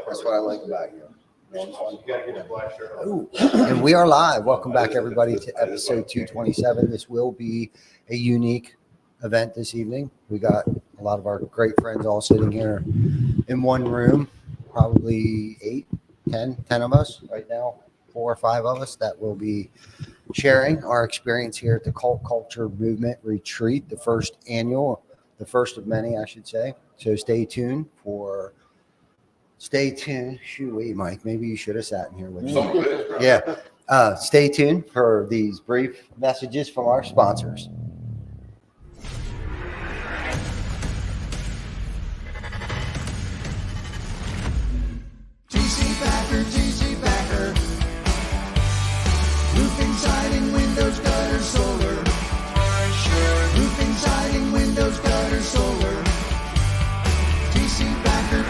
That's what I like about you. Ooh. And we are live. Welcome back, everybody, to episode 227. This will be a unique event this evening. We got a lot of our great friends all sitting here in one room, probably 10 of us right now, 4 or 5 of us that will be sharing our experience here at the Cult Culture Movement Retreat, the first of many, I should say. So stay tuned. Shoot, Mike, maybe you should have sat in here with me. Yeah. Stay tuned for these brief messages from our sponsors. TC Backer. Roofing, siding, windows, gutters, solar. Roofing, siding, windows, gutters, solar. TC Backer.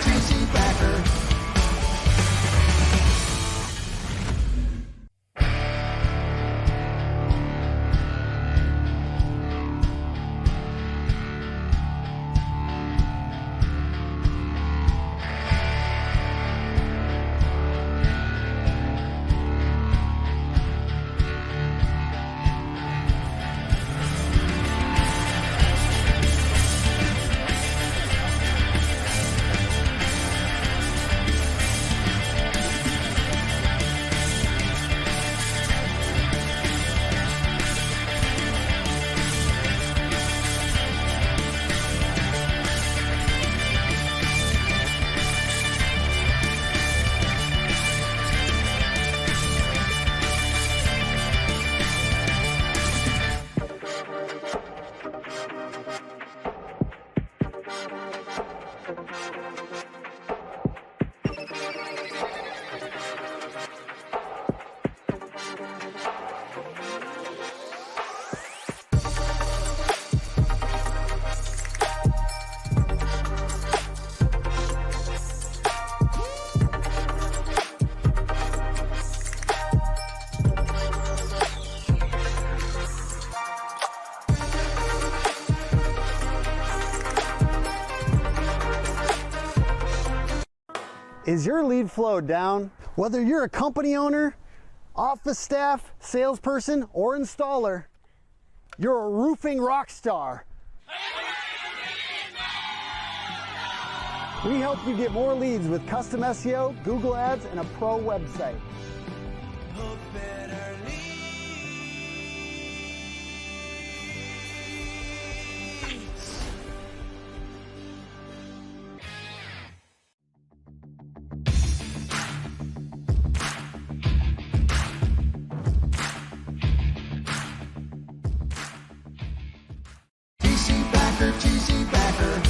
Is your lead flow down? Whether you're a company owner, office staff, salesperson, or installer, you're a roofing rock star. We help you get more leads with custom SEO, Google Ads, and a pro website. TC Backer.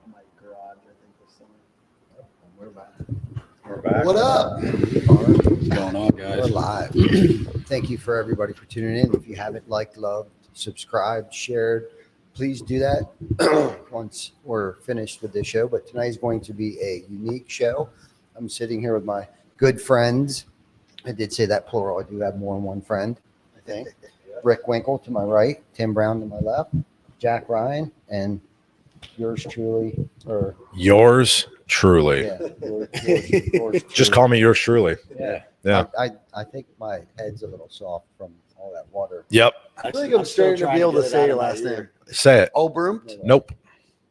My garage, I think, was somewhere. We're back. What up? What's going on, guys? We're live. Thank you for everybody for tuning in. If you haven't liked, loved, subscribed, shared, please do that once we're finished with this show. But tonight is going to be a unique show. I'm sitting here with my good friends. I did say that plural. I do have more than one friend, I think. Rick Winkle to my right, Tim Brown to my left, Jack Ryan, and yours truly. Yours truly. Yeah, yours Just truly. call me yours truly. Yeah. I think my head's a little soft from all that water. Yep. I think I'm starting to be able to say your last name. Say it. Oberum? Nope.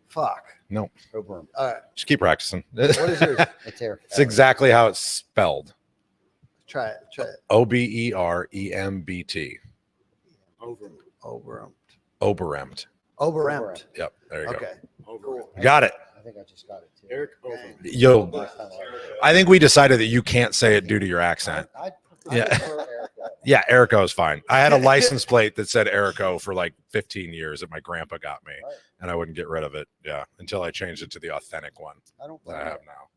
Fuck. Nope. Oberum. All right, Just keep practicing. What is yours? It's here. It's exactly how it's spelled. try it. Oberembt. Oberum. Oberemt. Oberemt. Yep. There you go. Okay. Cool. Got it. I think I just got it too. Eric Overman. Yo, Last time I heard it. I think we decided that you can't say it due to your accent. I Yeah. prefer Erica. Yeah, Erico is fine. I had a license plate that said Erico for like 15 years that my grandpa got me, Right. and I wouldn't get rid of it. Yeah, until I changed it to the authentic one I don't that blame I you. have now.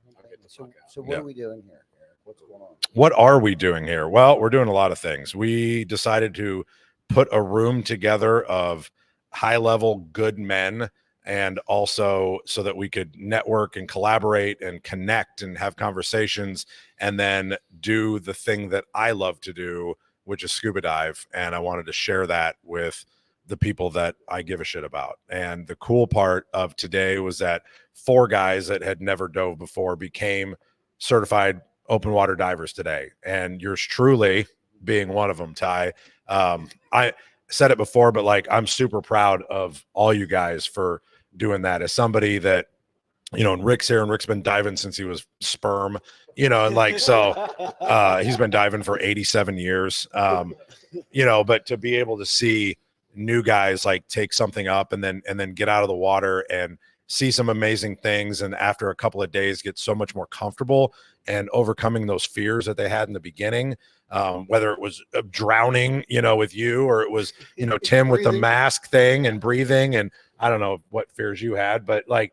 So what Yeah. are we doing here, Eric? What's going on? What are we doing here? Well, we're doing a lot of things. We decided to put a room together of high-level good men, and also so that we could network and collaborate and connect and have conversations, and then do the thing that I love to do, which is scuba dive. And I wanted to share that with the people that I give a shit about. And the cool part of today was that 4 guys that had never dove before became certified open water divers today. And yours truly being one of them, Ty. I said it before, but like, I'm super proud of all you guys for doing that. As somebody that, and Rick's here, and Rick's been diving since he was sperm, and like, so he's been diving for 87 years. But to be able to see new guys like take something up and then get out of the water and see some amazing things, and after a couple of days get so much more comfortable and overcoming those fears that they had in the beginning, whether it was drowning, with you, or it was, Tim with the mask thing and breathing, and I don't know what fears you had, but like,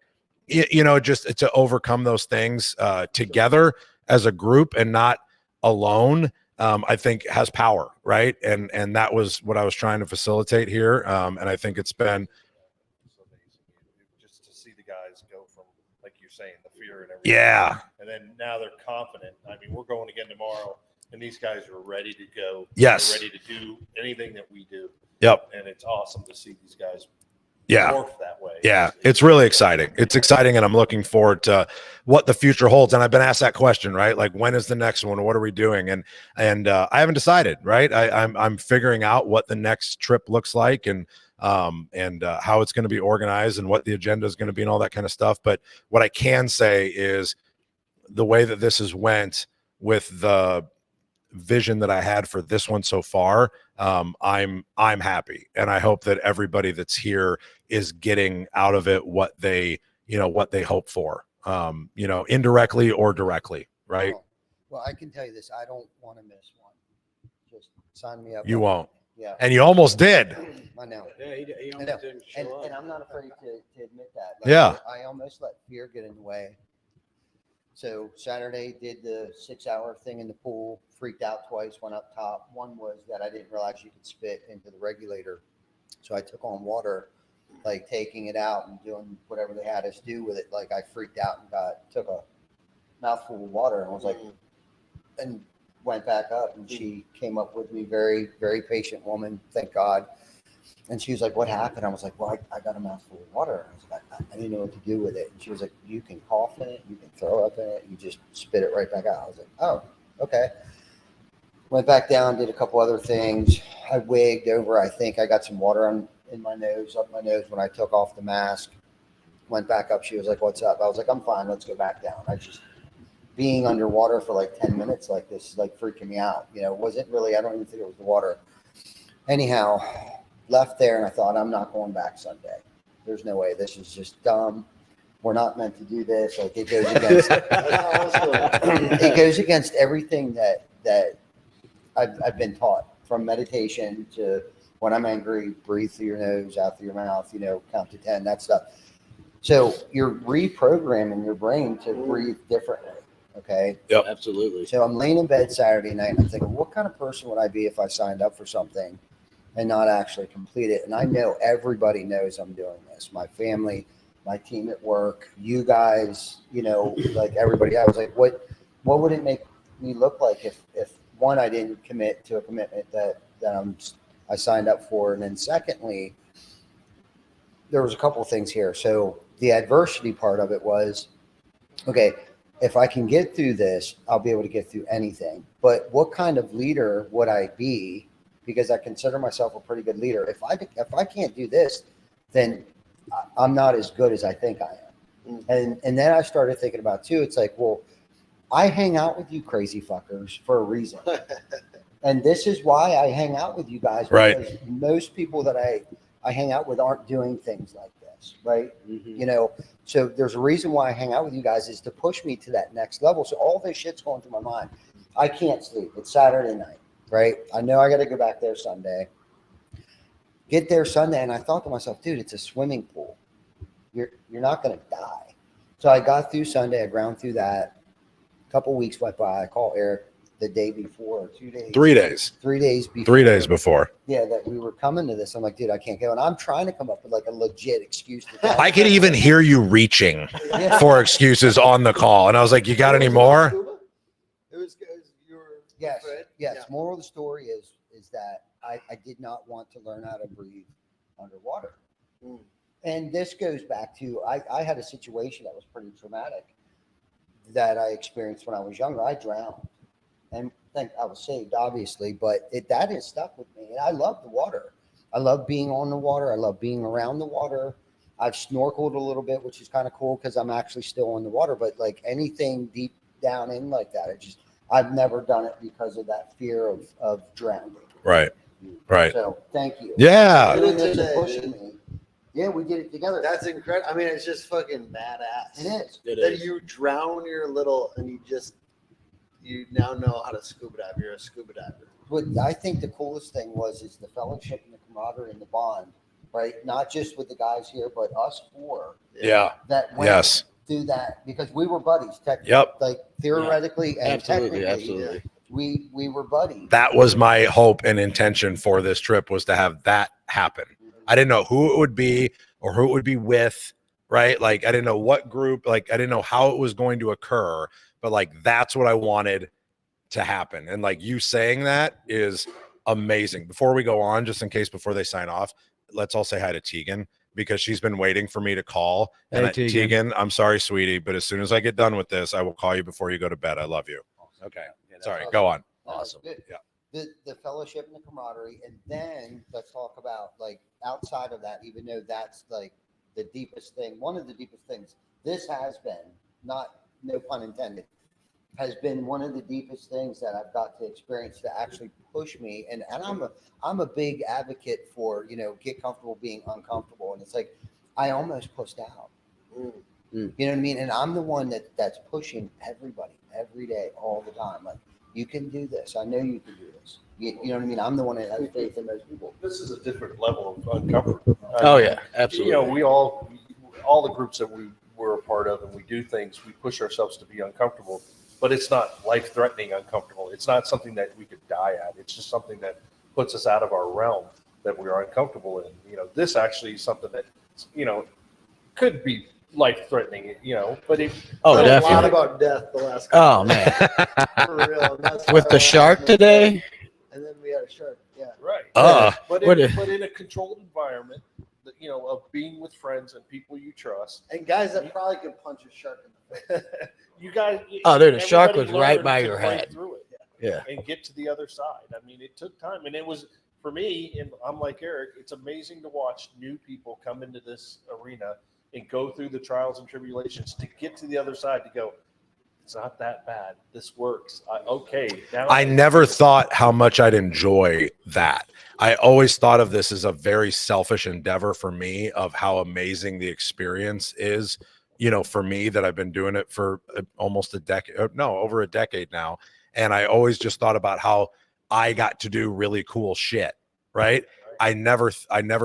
just to overcome those things together as a group and not alone, I think has power, right? And that was what I was trying to facilitate here. And I think it's been just to see the guys go from, like you're saying, the fear and everything. Yeah. And then now they're confident. I mean, we're going again tomorrow, and these guys are ready to go. Yes. They're ready to do anything that we do. Yep. And it's awesome to see these guys Yeah. morph that way. Yeah, it's really exciting. It's exciting, and I'm looking forward to what the future holds. And I've been asked that question, right? Like, when is the next one? What are we doing? And I haven't decided, right? I'm figuring out what the next trip looks like, and how it's going to be organized, and what the agenda is going to be, and all that kind of stuff. But what I can say is the way that this has went with the vision that I had for this one so far, I'm happy, and I hope that everybody that's here is getting out of it what they hope for, indirectly or directly, right? Well, I can tell you this: I don't want to miss one. Just sign me up. You won't. Yeah. And you almost did. I know. Yeah, he I almost know. didn't show up. And I'm not afraid to admit that. Yeah. I almost let fear get in the way. So Saturday did the 6-hour thing in the pool, freaked out twice, went up top. One was that I didn't realize you could spit into the regulator. So I took on water, like taking it out and doing whatever they had us do with it. Like I freaked out and took a mouthful of water and was like, and went back up, and she came up with me, very, very patient woman, thank God. And she was like, what happened? I was like, well, I got a mouthful of water. I was like, I didn't know what to do with it. And she was like, you can cough in it, you can throw up in it, you just spit it right back out. I was like, oh, okay. Went back down, did a couple other things. I wigged over. I think I got some water in my nose, up my nose when I took off the mask. Went back up. She was like, what's up? I was like, I'm fine. Let's go back down. I just, being underwater for like 10 minutes like this is like freaking me out. It wasn't really, I don't even think it was the water. Anyhow, left there, and I thought, I'm not going back Sunday. There's no way. This is just dumb. We're not meant to do this. Like, it goes against it goes against everything that I've been taught, from meditation to when I'm angry, breathe through your nose, out through your mouth, count to 10, that stuff. So you're reprogramming your brain to breathe differently. Okay. Yep. Absolutely. So I'm laying in bed Saturday night, and I'm thinking, what kind of person would I be if I signed up for something and not actually complete it? And I know everybody knows I'm doing this. My family, my team at work, you guys, like everybody. I was like, what would it make me look like if one, I didn't commit to a commitment that I signed up for, and then secondly, there was a couple of things here. So the adversity part of it was, okay, if I can get through this, I'll be able to get through anything. But what kind of leader would I be? Because I consider myself a pretty good leader. If I can't do this, then I'm not as good as I think I am. And then I started thinking about too, it's like, well, I hang out with you crazy fuckers for a reason. And this is why I hang out with you guys. Right. Because most people that I hang out with aren't doing things like this, right? Mm-hmm. So there's a reason why I hang out with you guys, is to push me to that next level. So all this shit's going through my mind. I can't sleep. It's Saturday night, right? I know I got to go back there Sunday. Get there Sunday, and I thought to myself, dude, it's a swimming pool. You're not going to die. So I got through Sunday. I ground through that. A couple weeks went by. I called Eric the day before, or 2 days. 3 days. 3 days before. 3 days before. Yeah, that we were coming to this. I'm like, dude, I can't go. And I'm trying to come up with like a legit excuse. To I could even hear you reaching for excuses on the call. And I was like, you got any more? It was you were Yes. good? Yes. Yeah. Moral of the story is that I did not want to learn how to breathe underwater. Mm. And this goes back to I had a situation that was pretty traumatic that I experienced when I was younger. I drowned, and think I was saved, obviously, but that has stuck with me. And I love the water. I love being on the water. I love being around the water. I've snorkeled a little bit, which is kind of cool because I'm actually still on the water. But like anything deep down in like that, I've never done it because of that fear of drowning. Right. Right. So thank you. Yeah. Doing this and Today, pushing dude. me. Yeah, we did it together. That's incredible. I mean, it's just fucking badass. It is. That you drown your little and you now know how to scuba dive. You're a scuba diver. But I think the coolest thing is the fellowship and the camaraderie and the bond, right? Not just with the guys here, but us four Yeah. that went Yes. through that because we were buddies. Technically, Yep. like theoretically and Absolutely, technically, absolutely. we were buddies. That was my hope and intention for this trip, was to have that happen. I didn't know who it would be or who it would be with, right? Like I didn't know what group, like I didn't know how it was going to occur, but like that's what I wanted to happen. And like you saying that is amazing. Before we go on, just in case before they sign off, let's all say hi to Tegan because she's been waiting for me to call. And Hey, Tegan. Tegan, I'm sorry, sweetie, but as soon as I get done with this, I will call you before you go to bed. I love you. Okay. Sorry, go on. Awesome. Yeah. The fellowship and the camaraderie, and then let's talk about like outside of that, even though that's like the deepest thing, one of the deepest things. This has been, no pun intended, has been one of the deepest things that I've got to experience to actually push me. And I'm a big advocate for, get comfortable being uncomfortable. And it's like I almost pushed out. Mm. You know what I mean? And I'm the one that's pushing everybody every day, all the time. Like, you can do this. I know you can do this. You know what I mean? I'm the one that has faith in those people. This is a different level of uncomfort. Oh yeah, absolutely. We all the groups that we were a part of and we do things, we push ourselves to be uncomfortable, but it's not life-threatening uncomfortable. It's not something that we could die at. It's just something that puts us out of our realm that we are uncomfortable in. This actually is something that, could be life-threatening, but it. Oh, Learned a lot definitely. about death the last. Oh man, For real. And that's with why the I shark laughed. today. And then we had a shark. Yeah. Right. But what in a controlled environment, of being with friends and people you trust, And guys that probably could punch a shark in the face. you guys. Oh, dude, the shark everybody was right learned by to your break head. through it. Yeah. And get to the other side. I mean, it took time, and it was for me. And I'm like Eric. It's amazing to watch new people come into this arena and go through the trials and tribulations to get to the other side. To go, it's not that bad. This works. Okay. Now I never thought how much I'd enjoy that. I always thought of this as a very selfish endeavor for me, of how amazing the experience is, for me, that I've been doing it for almost over a decade now. And I always just thought about how I got to do really cool shit. Right. I never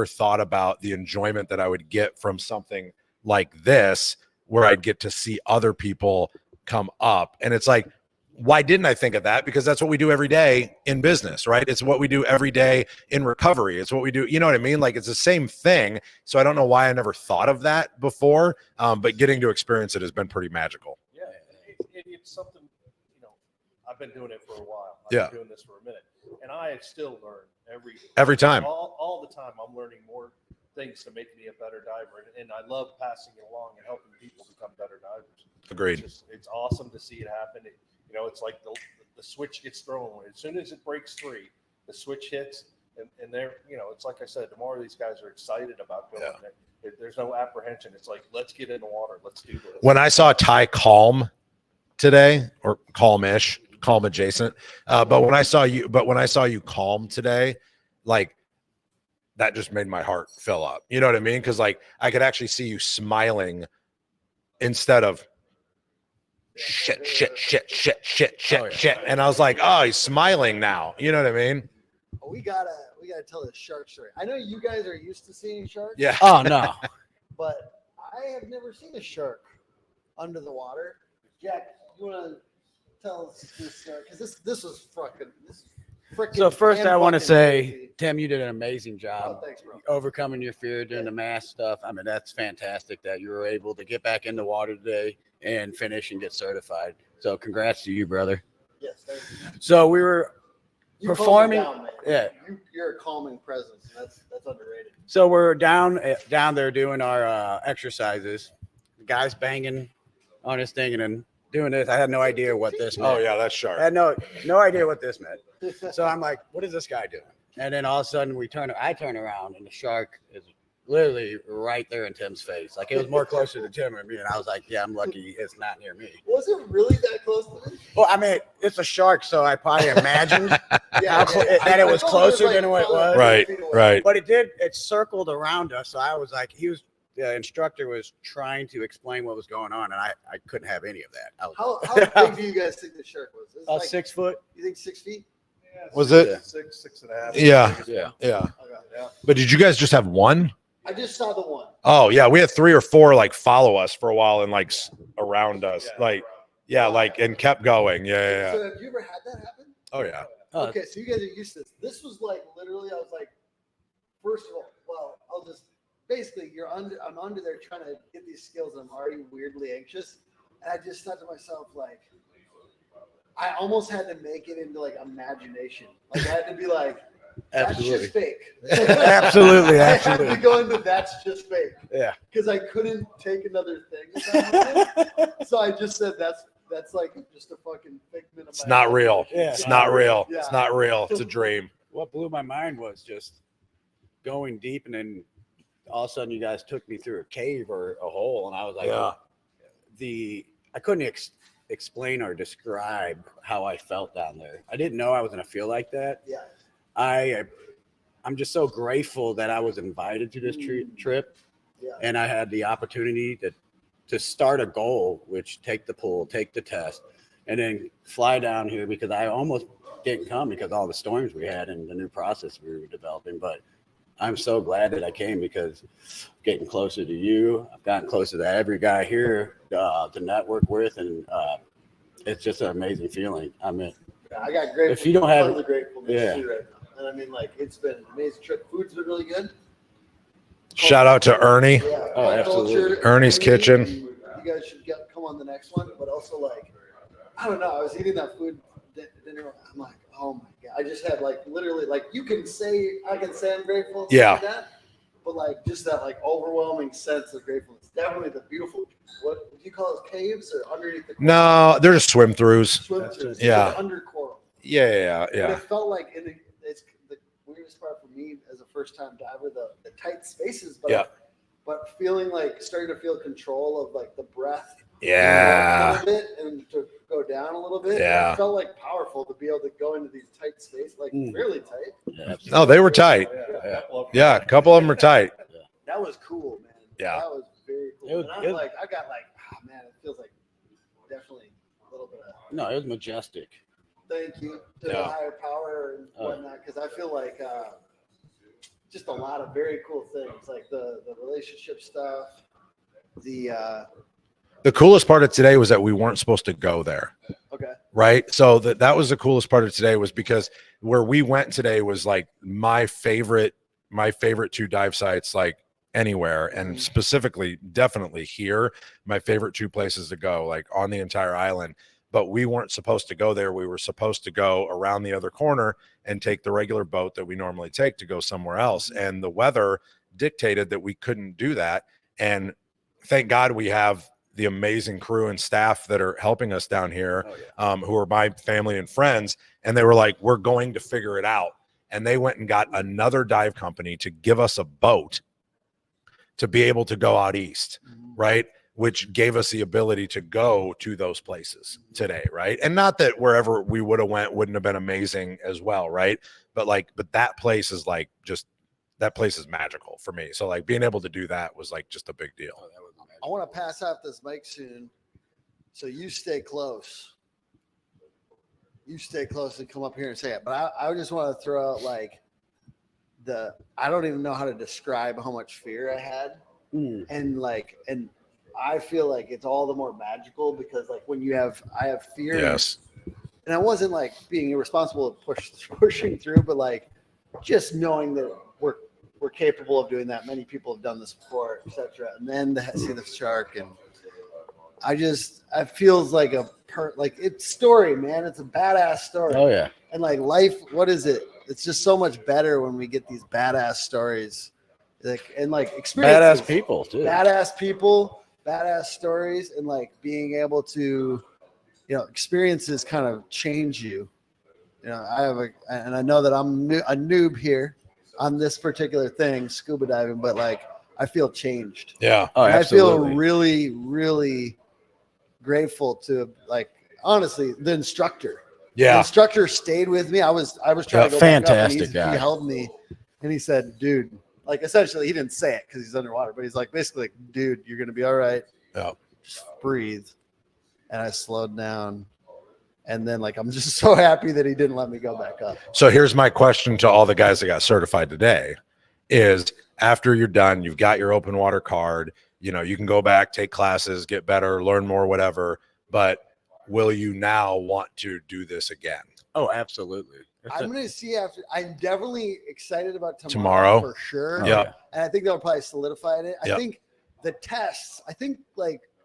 thought about the enjoyment that I would get from something like this, where I'd get to see other people come up. And it's like, why didn't I think of that? Because that's what we do every day in business, right? It's what we do every day in recovery. It's what we do. You know what I mean? Like, it's the same thing. So I don't know why I never thought of that before. But getting to experience it has been pretty magical. Yeah, it's something, I've been doing it for a while. I've Yeah. been doing this for a minute. And I still learn Every time. All the time, I'm learning more things to make me a better diver. And I love passing it along and helping people become better divers. Agreed. It's awesome to see it happen. It's like the switch gets thrown. As soon as it breaks free, the switch hits. And they're, it's like I said, tomorrow these guys are excited about going. Yeah. There's no apprehension. It's like, let's get in the water. Let's do this. When I saw Ty calm today, or calm-ish, calm adjacent, but when I saw you calm today, like, that just made my heart fill up. You know what I mean? Because like I could actually see you smiling instead of shit. Oh, yeah. And I was like, oh, he's smiling now. You know what I mean? We gotta tell this shark story. I know you guys are used to seeing sharks. Yeah. Oh no. But I have never seen a shark under the water. Jack, you want to tell us this? Because this was freaking. So first, I want to fucking say, crazy. Tim, you did an amazing Oh, job thanks, bro. overcoming your fear doing the mass stuff. I mean, that's fantastic that you were able to get back in the water today and finish and get certified. So congrats to you, brother. Yes, thank you. So we were You calm performing. down, man. Yeah. You're a calming presence. That's underrated. So we're down there doing our exercises. The guy's banging on his thing and then doing this. I had no idea what this meant. Oh yeah, that's I sharp. had no idea what this meant. So I'm like, what is this guy doing? And then all of a sudden I turn around and the shark is literally right there in Tim's face. Like it was more closer to Tim and me. And I was like, yeah, I'm lucky it's not near me. Was it really that close to me? Well, I mean, it's a shark, so I probably imagined that it was I thought closer like than what it probably was. 30 Right, feet away. right. But it circled around us. So I was like, the instructor was trying to explain what was going on, and I couldn't have any of that. I was How big do you guys think the shark was? It's like, 6 foot. You think 6 feet? Was it? Yeah. 6.5. Yeah, Yeah. yeah. Okay. Yeah. But did you guys just have one? I just saw the one. Oh yeah, we had 3 or 4 like follow us for a while and like around us, like like and kept going. Yeah. So have you ever had that happen? Oh yeah. Okay, so you guys are used to this. This was like literally, I was like, first of all, well, I'll just basically I'm under there trying to get these skills and I'm already weirdly anxious. And I just thought to myself, like, I almost had to make it into like imagination. Like I had to be like, that's Absolutely. just fake. Absolutely, I absolutely. had to go into that's just fake. Yeah. Because I couldn't take another thing. So I just said that's like just a fucking figment of It's my not real. Yeah. It's not real. Yeah. It's not real. It's a dream. What blew my mind was just going deep, and then all of a sudden you guys took me through a cave or a hole, and I was like, Yeah. I couldn't explain or describe how I felt down there. I didn't know I was going to feel like that. Yeah. I'm just so grateful that I was invited to this trip, Yeah. and I had the opportunity to start a goal, which take the pool, take the test, and then fly down here, because I almost didn't come because of all the storms we had and the new process we were developing. But I'm so glad that I came, because getting closer to you, I've gotten closer to every guy here to network with, and it's just an amazing feeling. I mean, I got grateful. If you don't have- tons of gratefulness yeah. too right now. And I mean, like, it's been an amazing trip. Food's been really good. Shout out to Ernie. Yeah. Oh, absolutely. Ernie's Kitchen. You guys should come on the next one. But also, like, I don't know. I was eating that food dinner. I'm like, oh my god. I just had like literally like I can say I'm grateful. and stuff Yeah. Like that, but like just that like overwhelming sense of gratefulness. Definitely the beautiful. What do you call it? Caves or underneath the coral? No, they're just swim throughs. Swim throughs. Yeah. Under coral. Yeah. And it felt like it's the weirdest part for me as a first-time diver, the tight spaces, but feeling like starting to feel control of like the breath. Yeah. A little bit and to go down a little bit. Yeah. It felt like powerful to be able to go into these tight spaces, like really tight. No, they were tight. Yeah, a couple of them are tight. That was cool, man. Yeah. That was very cool. It was and I'm good. like, I got like, oh man, it feels like definitely a little bit of no, it was majestic. thank you to the Yeah. higher power and whatnot, because I feel like just a lot of very cool things, like the relationship stuff, The coolest part of today was that we weren't supposed to go there. okay. Right. So that was the coolest part of today, was because where we went today was like my favorite 2 dive sites, like anywhere, and specifically definitely here, my favorite 2 places to go, like on the entire island. But we weren't supposed to go there. We were supposed to go around the other corner and take the regular boat that we normally take to go somewhere else. And the weather dictated that we couldn't do that. And thank God we have the amazing crew and staff that are helping us down here, who are my family and friends. And they were like, we're going to figure it out. And they went and got another dive company to give us a boat to be able to go out east, right? Which gave us the ability to go to those places today, right? And not that wherever we would have went wouldn't have been amazing as well, right? But that place is like that place is magical for me. So like being able to do that was like just a big deal. I want to pass out this mic soon, so you stay close. You stay close and come up here and say it. But I just want to throw out like I don't even know how to describe how much fear I had, and I feel like it's all the more magical because like when I have fear. Yes. And I wasn't like being irresponsible of pushing through, but like just knowing that we're capable of doing that. Many people have done this before, etc. And then to see the shark, and I feels like it's story, man. It's a badass story. Oh yeah. And like life, what is it? It's just so much better when we get these badass stories, and experiences. Badass people too. Badass people, badass stories, and like being able to, experiences kind of change you. And I know that I'm a noob here on this particular thing, scuba diving, but like I feel changed. Yeah. Oh, And I absolutely. feel really, really grateful to honestly, the instructor. The Yeah. instructor stayed with me. I was trying to go back up, and Fantastic he guy. held me, and he said, "Dude," like essentially he didn't say it because he's underwater, but he's like basically like, "Dude, you're gonna be all right. Yeah. Just breathe." And I slowed down, and then I'm just so happy that he didn't let me go back up. So here's my question to all the guys that got certified today is after you're done, you've got your open water card, you can go back, take classes, get better, learn more, whatever. But will you now want to do this again? Oh, absolutely. I'm gonna see after. I'm definitely excited about Tomorrow? for sure. Yeah. And I think they'll probably solidify it. I Yep. think the tests. I think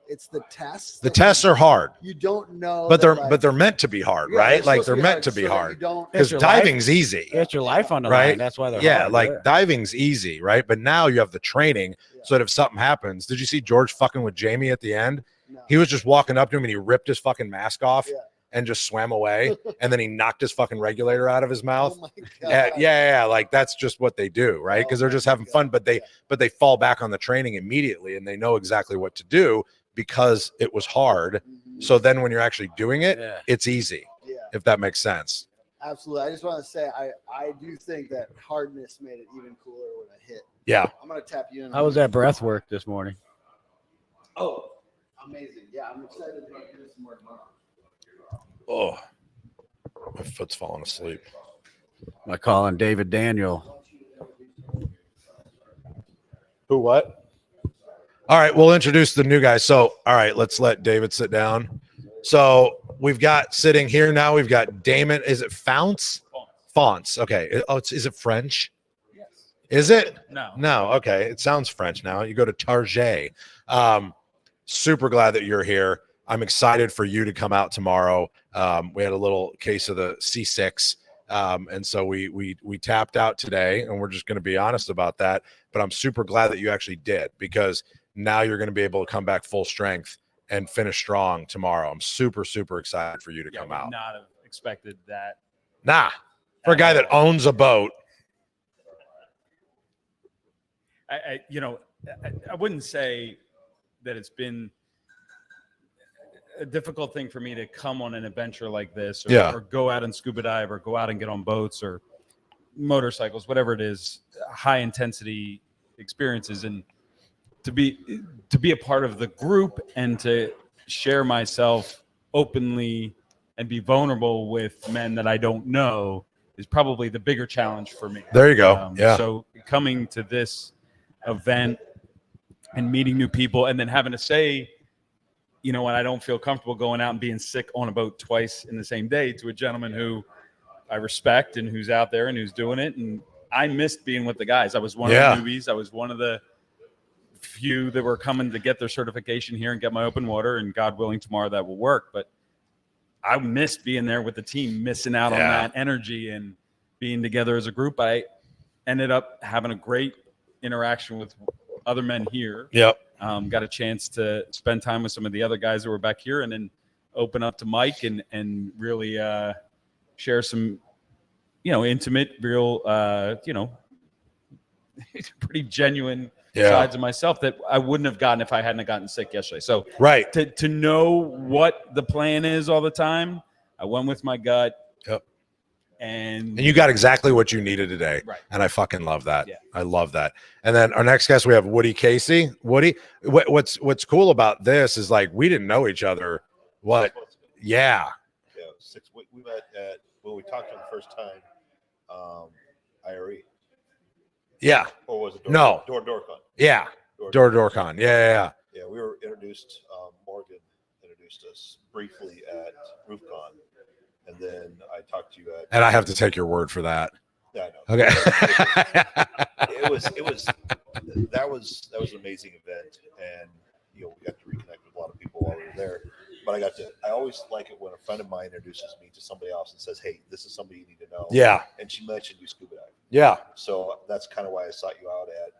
it's the tests. The tests are hard, You don't know, but that, they're meant to be hard, Yeah, right? Like supposed they're be meant to be so that hard You don't. because It's your life. diving's easy. It's your life on the Right? line. That's why they're Yeah, hard. like diving's easy, right? But now you have the training so that if something happens, did you see George fucking with Jamie at the end? No. He was just walking up to him and he ripped his fucking mask off Yeah. and just swam away. And then he knocked his fucking regulator out of his mouth. Oh my Yeah, God. yeah, like that's just what they do, right? Because Oh they're just my having fun, God. but they fall back on the training immediately and they know exactly what to do because it was hard. Mhm. So then when you're actually doing it, Yeah. it's easy, Yeah, if that makes sense. absolutely. I just want to say I do think that hardness made it even cooler when I hit. Yeah. I'm gonna tap you in. How was that breath work this morning? Oh, amazing. Yeah, I'm excited about doing some more tomorrow. Oh, my foot's falling asleep. I call him David Daniel. Who, what? All right, we'll introduce the new guys. So, all right, let's let David sit down. So we've got sitting here now, we've got Damon. Is it Founts? Fonts. Okay. Oh, is it French? Yes. Is it? No. No. Okay. It sounds French now. You go to Target. Super glad that you're here. I'm excited for you to come out tomorrow. We had a little case of the C6. And so we tapped out today, and we're just going to be honest about that. But I'm super glad that you actually did, because now you're going to be able to come back full strength and finish strong tomorrow. I'm super, super excited for you to Yeah, come would out. not have expected that. Nah, for a guy that owns a boat. I wouldn't say that it's been a difficult thing for me to come on an adventure like this, or, or go out and scuba dive, or go out and get on boats or motorcycles, whatever it is, high intensity experiences, and to be a part of the group and to share myself openly and be vulnerable with men that I don't know is probably the bigger challenge for me. There you go. Yeah. So coming to this event and meeting new people, and then having to say, when I don't feel comfortable going out and being sick on a boat twice in the same day to a gentleman who I respect and who's out there and who's doing it. And I missed being with the guys. I was one of the newbies. I was one of the few that were coming to get their certification here and get my open water, and God willing, tomorrow that will work. But I missed being there with the team, missing out on that energy and being together as a group. I ended up having a great interaction with other men here. Yep. Got a chance to spend time with some of the other guys that were back here, and then open up to Mike and really share some, intimate, real, pretty genuine sides of myself that I wouldn't have gotten if I hadn't gotten sick yesterday. So right. To know what the plan is all the time, I went with my gut. Yep. And you got exactly what you needed today. Right. And I fucking love that. Yeah. I love that. And then our next guest, we have Woody Casey. Woody, what's cool about this is, like, we didn't know each other. What? Yeah. Yeah, we met at, when we talked to him the first time, IRE. Yeah. Or was it No. DoorCon? Yeah. DoorCon. Yeah. Yeah, we were introduced, Morgan introduced us briefly at RoofCon. And then I talked to you at. And I have to take your word for that. Yeah, I know. Okay. That was an amazing event, and we got to reconnect with a lot of people while we were there. But I always like it when a friend of mine introduces me to somebody else and says, "Hey, this is somebody you need to know." Yeah. And she mentioned you scuba diving. Yeah. So that's kind of why I sought you out at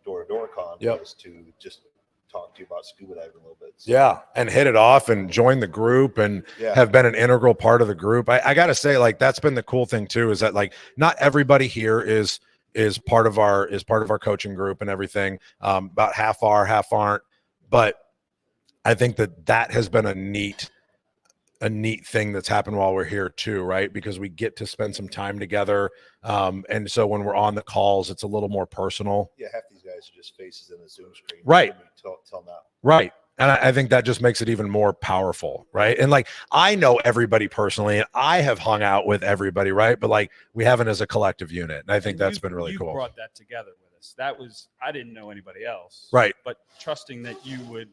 Door to Door Con, Yep. was to just talk to you about scuba diving a little bit. So, Yeah. And hit it off and join the group and yeah. have been an integral part of the group. I got to say, like, that's been the cool thing too, is that like not everybody here is part of our coaching group and everything. About half are, half aren't. But I think that has been a neat thing that's happened while we're here too, right? Because we get to spend some time together. And so when we're on the calls, it's a little more personal. Yeah, half these guys are just faces in a Zoom screen. Right. Till now. Right. And I think that just makes it even more powerful, right? And like, I know everybody personally, and I have hung out with everybody, right? But like, we haven't as a collective unit. And I think that's been really you cool. Brought that together with us. That was, I didn't know anybody else. Right. But trusting that you would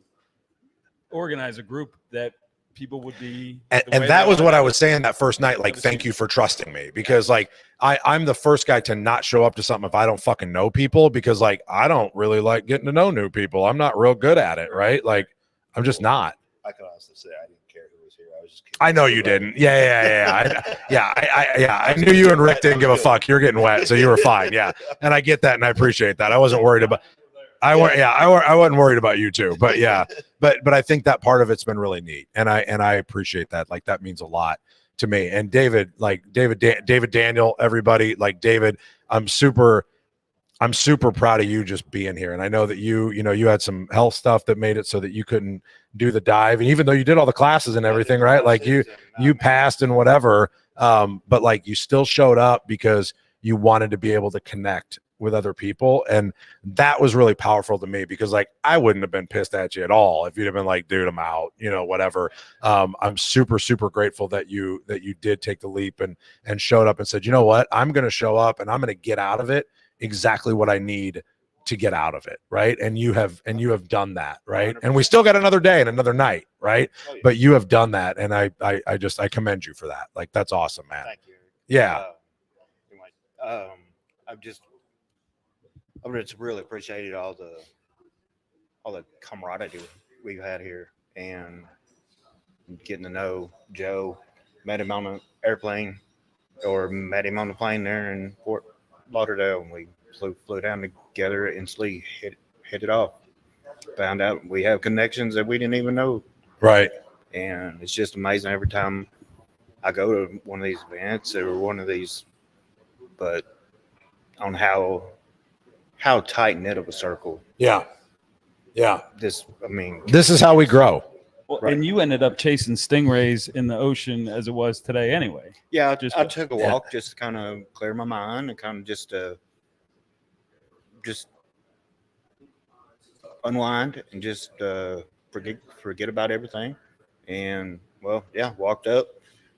organize a group that people would be. And that was what I was saying that first night. Like, thank you for trusting me, because like I'm the first guy to not show up to something if I don't fucking know people, because like I don't really like getting to know new people. I'm not real good at it, right? Like I'm just not. I can honestly say I didn't care who was here. I was just kidding. I know you didn't. I knew you and Rick didn't give a fuck. You're getting wet, so you were fine. Yeah, and I get that, and I appreciate that. I wasn't worried about. I wasn't worried about you too, but yeah, but I think that part of it's been really neat, and I appreciate that. Like that means a lot to me. And David, Daniel, everybody, like David, I'm super proud of you just being here. And I know that you had some health stuff that made it so that you couldn't do the dive, and even though you did all the classes and everything, right? Like you passed and whatever, but like you still showed up because you wanted to be able to connect with other people. And that was really powerful to me, because like I wouldn't have been pissed at you at all if you'd have been like, dude, I'm out, whatever. I'm super grateful that you did take the leap and showed up and said, you know what, I'm going to show up and I'm going to get out of it exactly what I need to get out of it. Right. And you have done that. Right. 100%. And we still got another day and another night. Right. Oh, yeah. But you have done that. And I commend you for that. Like, that's awesome, man. Thank you. Yeah. I just really appreciated all the camaraderie we've had here, and getting to know Joe. Met him on an airplane, or met him on the plane there in Fort Lauderdale, and we flew down together, instantly hit it off. Found out we have connections that we didn't even know. Right. And it's just amazing every time I go to one of these events or one of these, but on how tight knit of a circle. Yeah. This is how we grow. Well, right. And you ended up chasing stingrays in the ocean as it was today anyway. Yeah, I took a walk just to kind of clear my mind and kind of just unwind and just forget about everything. And well, yeah, walked up,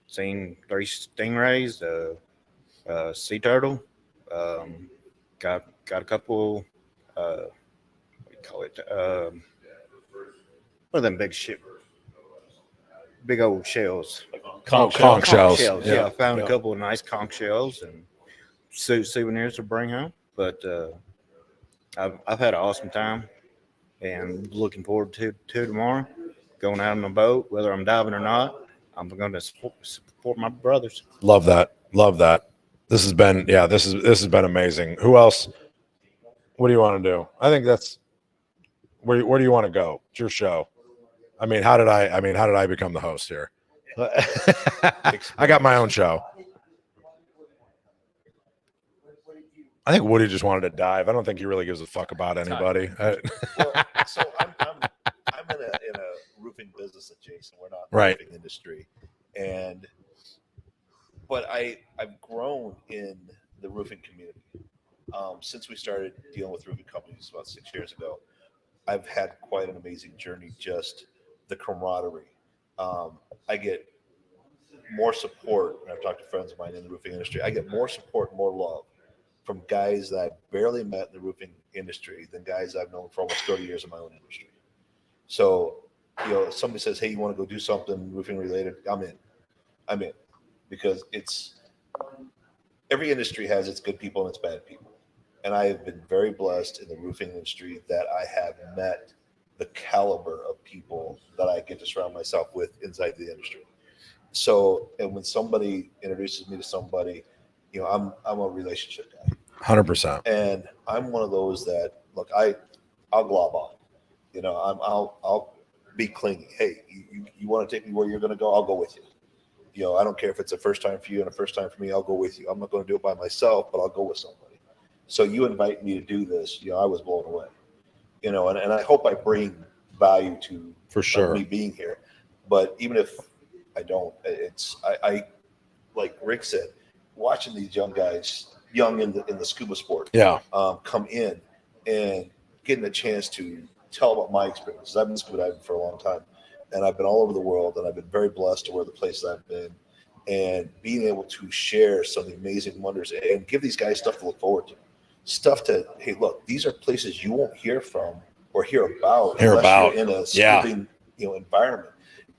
seen 3 stingrays, sea turtle, got a couple, what do you call it? One of them big old shells. Conch shells. Yeah, I found a couple of nice conch shells and souvenirs to bring home. But I've had an awesome time, and looking forward to tomorrow. Going out on a boat, whether I'm diving or not, I'm going to support my brothers. Love that. This has been amazing. Who else? What do you want to do? I think that's where do you want to go? It's your show. I mean, how did I become the host here? I got my own show. I think Woody just wanted to dive. I don't think he really gives a fuck about anybody. So I'm in a roofing business adjacent. We're not in the right. roofing industry, but I've grown in the roofing community since we started dealing with roofing companies about 6 years ago. I've had quite an amazing journey. Just the camaraderie. I get more support, and I've talked to friends of mine in the roofing industry. I get more support, more love from guys that I barely met in the roofing industry than guys I've known for almost 30 years in my own industry. So, if somebody says, hey, you want to go do something roofing related, I'm in, because every industry has its good people and its bad people. And I have been very blessed in the roofing industry that I have met the caliber of people that I get to surround myself with inside the industry. So, and when somebody introduces me to somebody, you know, I'm a relationship guy, 100%. and I'm one of those that look, I'll glob on, you know, I'll be clingy. Hey, you want to take me where you're going to go? I'll go with you. You know, I don't care if it's a first time for you and a first time for me. I'll go with you. I'm not going to do it by myself, but I'll go with somebody. So you invite me to do this. You know, I was blown away. You know, and I hope I bring value to For sure. me being here. But even if I don't, I like Rick said, watching these young guys, young in the scuba sport, Yeah. come in and getting a chance to tell about my experiences. I've been scuba diving for a long time, and I've been all over the world, and I've been very blessed to where the places I've been, and being able to share some of the amazing wonders and give these guys stuff to look forward to. Stuff to, hey, look, these are places you won't hear from or hear about unless you're in a scuba, you know, environment.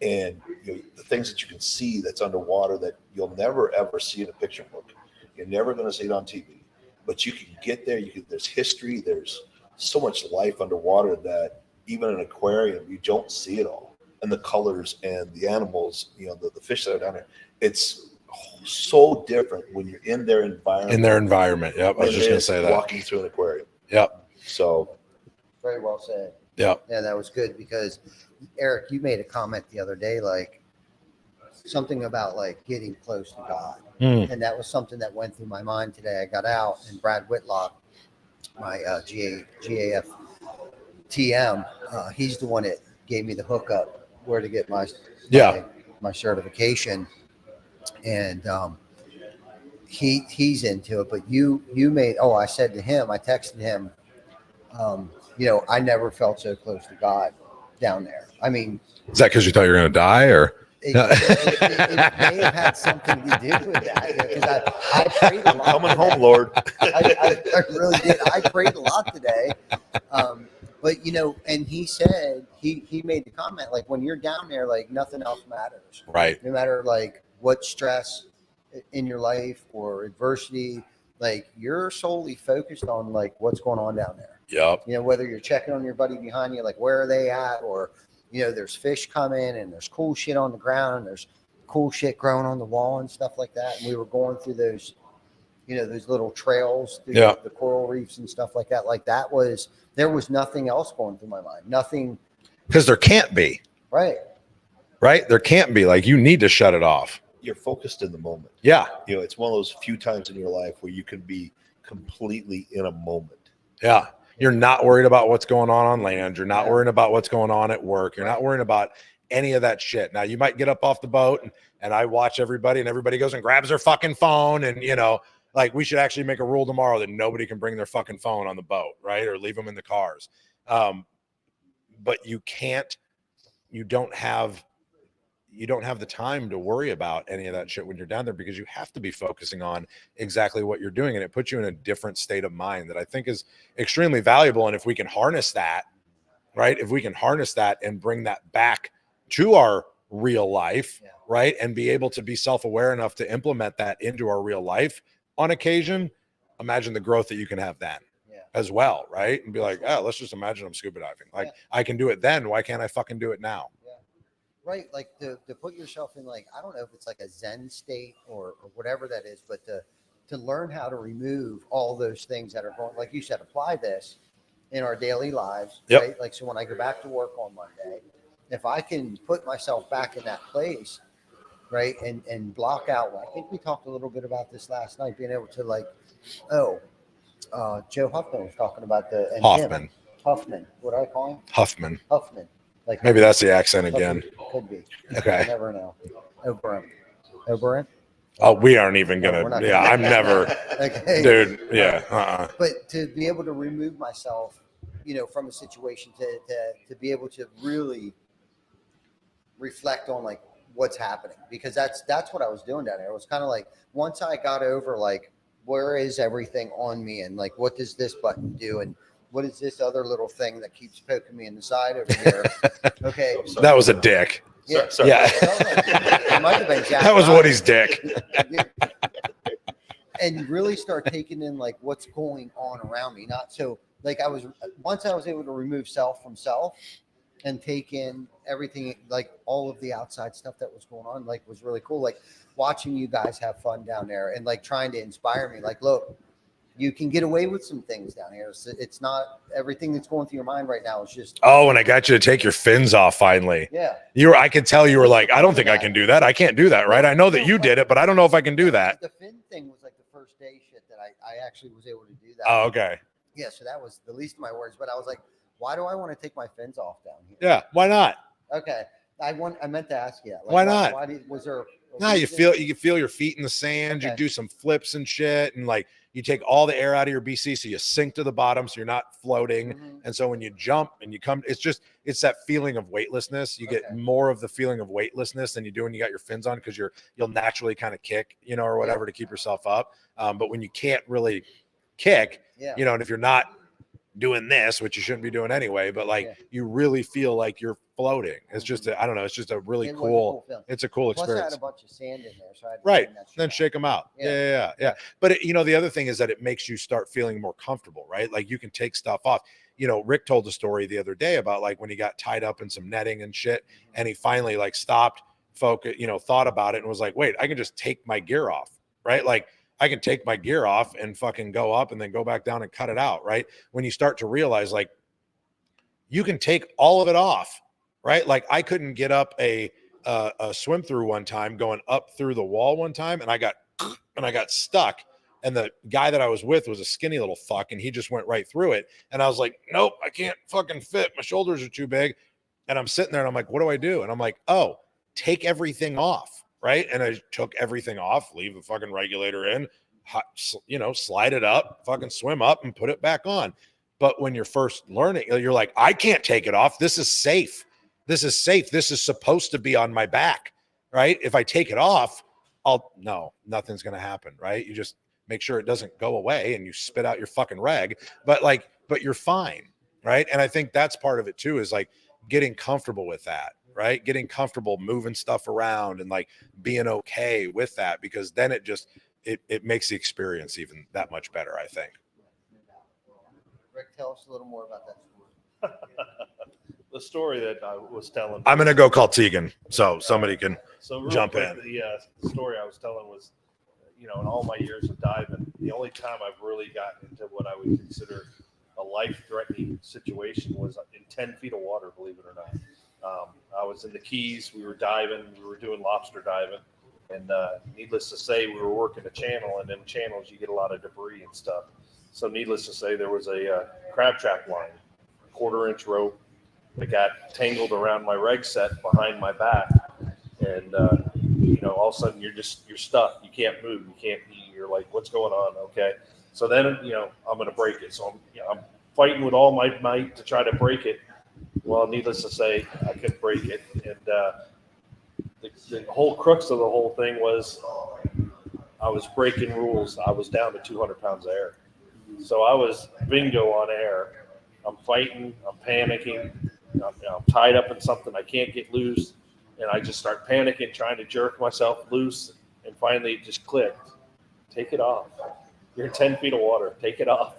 And you know, the things that you can see that's underwater that you'll never ever see in a picture book. You're never going to see it on TV, but you can get there. There's history. There's so much life underwater that even in an aquarium you don't see it all. And the colors and the animals, you know, the fish that are down there, it's so different when you're in their environment. In their environment. Yep. I was just going to say that. Walking through an aquarium. Yep. So. Very well said. Yep. Yeah, that was good because Eric, you made a comment the other day, like something about like getting close to God. And that was something that went through my mind today. I got out and Brad Whitlock, my GAF TM, he's the one that gave me the hookup where to get my certification. And he's into it. But you made, I said to him, I texted him, you know, I never felt so close to God down there. I mean, is that because you thought you were going to die, or? It may have had something to do with that because I prayed a lot. Coming home, Lord. I really did. I prayed a lot today. But, you know, and he said, he made the comment, like, when you're down there, like, nothing else matters. Right. No matter, like, what stress in your life or adversity, like, you're solely focused on, like, what's going on down there. Yep. You know, whether you're checking on your buddy behind you, like, where are they at? Or, you know, there's fish coming and there's cool shit on the ground and there's cool shit growing on the wall and stuff like that. And we were going through those, you know, those little trails through the coral reefs and stuff like that. Like there was nothing else going through my mind. Nothing. Because there can't be. Right. Right. There can't be. Like, you need to shut it off. You're focused in the moment. Yeah. You know, it's one of those few times in your life where you can be completely in a moment. Yeah. You're not worried about what's going on land. You're not worrying about what's going on at work. You're not worrying about any of that shit. Now, you might get up off the boat and I watch everybody and everybody goes and grabs their fucking phone. And, you know, like, we should actually make a rule tomorrow that nobody can bring their fucking phone on the boat, right? Or leave them in the cars. But you don't have the time to worry about any of that shit when you're down there, because you have to be focusing on exactly what you're doing. And it puts you in a different state of mind that I think is extremely valuable. And if we can harness that, right? If we can harness that and bring that back to our real life, right? And be able to be self-aware enough to implement that into our real life on occasion, imagine the growth that you can have then as well, right? And be like, oh, let's just imagine I'm scuba diving. Like, I can do it then. Why can't I fucking do it now? Right, like to put yourself in, like, I don't know if it's like a Zen state or whatever that is, but to learn how to remove all those things that are going, like you said, apply this in our daily lives, right? Like, so when I go back to work on Monday, if I can put myself back in that place, right, and block out, I think we talked a little bit about this last night, being able to, like, Joe Huffman was talking about Huffman, what do I call him? Huffman. Like, maybe that's the accent again. Could be. Okay. I never know. Oberon. Oh, we aren't even gonna. I'm never. Okay. Dude. Yeah. But to be able to remove myself, you know, from a situation, to be able to really reflect on, like, what's happening, because that's what I was doing down there. It was kind of like, once I got over, like, where is everything on me, and, like, what does this button do, and what is this other little thing that keeps poking me in the side over here? Okay. That was a dick. Yeah. Sorry. Yeah. It might have been Jack That was Ryan. Woody's dick. And really start taking in, like, what's going on around me. Not so, like, once I was able to remove self from self, and take in everything, like all of the outside stuff that was going on, like was really cool. Like watching you guys have fun down there and like trying to inspire me. Like, look, you can get away with some things down here. It's not everything that's going through your mind right now. It's just, Oh, and I got you to take your fins off finally. yeah. I could tell you were like, I don't think I can do that. I can't do that, right? I know that you did it, but I don't know if I can do that. The fin thing was like the first day shit that I actually was able to do that. Oh, okay. Yeah, so that was the least of my worries. But I was like, why do I want to take my fins off down here? Yeah, why not? Okay, I meant to ask you. Like, Why not? Was there? No, you can feel your feet in the sand. Okay. You do some flips and shit, and like you take all the air out of your BC, so you sink to the bottom, so you're not floating. Mm-hmm. And so when you jump and you come, it's that feeling of weightlessness. You get more of the feeling of weightlessness than you do when you got your fins on, because you'll naturally kind of kick, or whatever to keep yourself up. But when you can't really kick, and if you're not doing this, which you shouldn't be doing anyway, but like you really feel like you're floating. It's just I don't know. It's just a really cool. It's a cool experience. Plus, I had a bunch of sand in there, so I had to Right. that shit Then out. shake them out. Yeah. But the other thing is that it makes you start feeling more comfortable, right? Like you can take stuff off. Rick told a story the other day about like when he got tied up in some netting and shit, and he finally like stopped, focus, thought about it and was like, wait, I can just take my gear off, right? Like I can take my gear off and fucking go up and then go back down and cut it out, right? When you start to realize like you can take all of it off, right? Like I couldn't get up a swim through one time, going up through the wall one time, and I got stuck. And the guy that I was with was a skinny little fuck, and he just went right through it. And I was like, nope, I can't fucking fit. My shoulders are too big. And I'm sitting there and I'm like, what do I do? And I'm like, oh, take everything off. Right. And I took everything off, leave the fucking regulator in, slide it up, fucking swim up and put it back on. But when you're first learning, you're like, I can't take it off. This is safe. This is safe. This is supposed to be on my back. Right. If I take it off, nothing's going to happen. Right. You just make sure it doesn't go away and you spit out your fucking reg, but you're fine. Right. And I think that's part of it too, is like getting comfortable with that. Right. Getting comfortable moving stuff around and like being okay with that, because then it makes the experience even that much better, I think. Rick, tell us a little more about that story. The story that I was telling. I'm going to go call Tegan so somebody can real jump quick, in. The story I was telling was, in all my years of diving, the only time I've really gotten into what I would consider a life-threatening situation was in 10 feet of water, believe it or not. I was in the Keys. We were diving. We were doing lobster diving. And needless to say, we were working a channel. And in channels, you get a lot of debris and stuff. So needless to say, there was a crab trap line, 1/4-inch rope that got tangled around my reg set behind my back. And, all of a sudden, you're stuck. You can't move. You're like, what's going on? Okay. So then, I'm going to break it. So I'm fighting with all my might to try to break it. Well, needless to say, I couldn't break it. And the whole crux of the whole thing was I was breaking rules. I was down to 200 pounds of air. So I was bingo on air. I'm fighting. I'm panicking. I'm tied up in something. I can't get loose. And I just start panicking, trying to jerk myself loose. And finally it just clicked. Take it off. You're in 10 feet of water. Take it off.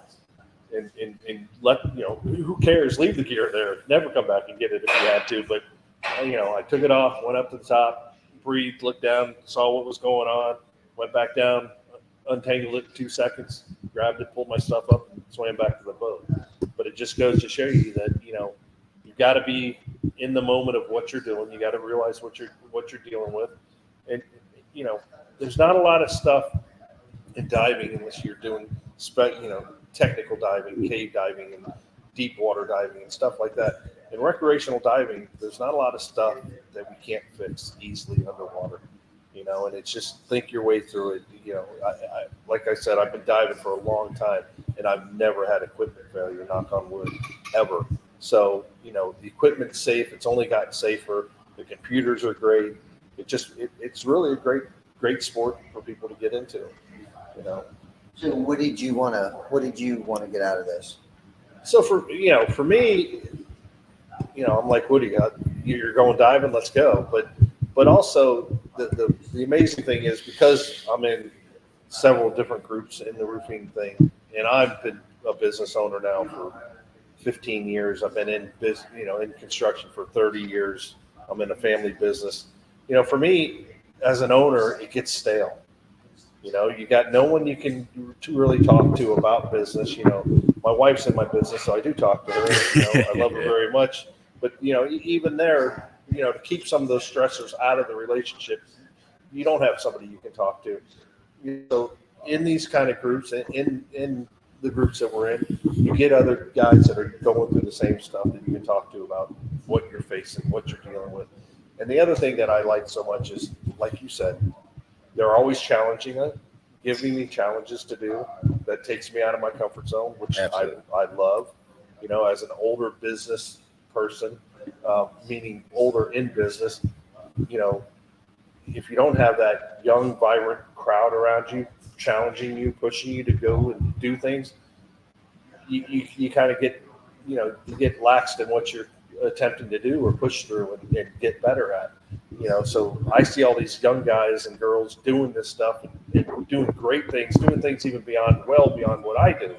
And let, who cares? Leave the gear there. Never come back and get it if you had to. But, I took it off, went up to the top, breathed, looked down, saw what was going on, went back down, untangled it in 2 seconds, grabbed it, pulled my stuff up, and swam back to the boat. But it just goes to show you that, you've got to be in the moment of what you're doing. You got to realize what you're dealing with. And, there's not a lot of stuff in diving unless you're doing, technical diving, cave diving, and deep water diving and stuff like that. In recreational diving, there's not a lot of stuff that we can't fix easily underwater, and it's just think your way through it. I like I said, I've been diving for a long time and I've never had equipment failure, knock on wood, ever. So, the equipment's safe. It's only gotten safer. The computers are great. It's really a great sport for people to get into, So what did you want to get out of this? So for me, I'm like, what do you got? You're going diving, let's go. But also the amazing thing is, because I'm in several different groups in the roofing thing, and I've been a business owner now for 15 years. I've been in business, in construction for 30 years. I'm in a family business. For me as an owner, it gets stale. You got no one you can really talk to about business. My wife's in my business, so I do talk to her. I love her very much. But even there, to keep some of those stressors out of the relationship, you don't have somebody you can talk to. So in these kind of groups, in the groups that we're in, you get other guys that are going through the same stuff that you can talk to about what you're facing, what you're dealing with. And the other thing that I like so much is, like you said, they're always challenging it, giving me challenges to do that takes me out of my comfort zone, which I love. As an older business person, meaning older in business, if you don't have that young, vibrant crowd around you, challenging you, pushing you to go and do things, you kind of get, you get laxed in what you're attempting to do or push through and get better at. So I see all these young guys and girls doing this stuff and doing great things, doing things even beyond what I do.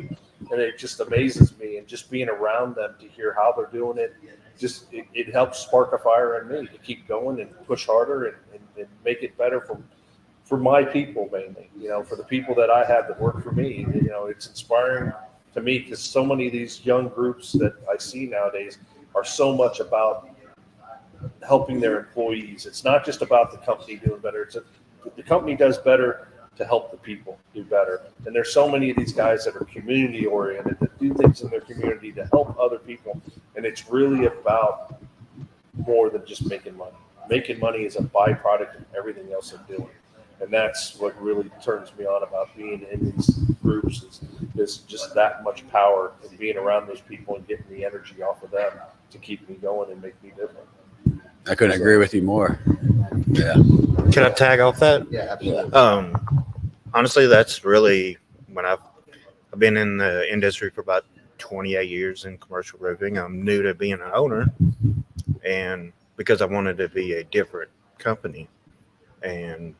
And it just amazes me, and just being around them to hear how they're doing it, it helps spark a fire in me to keep going and push harder and make it better for my people mainly, for the people that I have that work for me. It's inspiring to me because so many of these young groups that I see nowadays are so much about helping their employees. It's not just about the company doing better. The company does better to help the people do better. And there's so many of these guys that are community oriented, that do things in their community to help other people. And it's really about more than just making money. Making money is a byproduct of everything else they're doing. And that's what really turns me on about being in these groups is just that much power and being around those people and getting the energy off of them to keep me going and make me different. I couldn't agree with you more. Yeah. Can I tag off that? Yeah, absolutely. Honestly, that's really when I've been in the industry for about 28 years in commercial roofing. I'm new to being an owner, and because I wanted to be a different company, and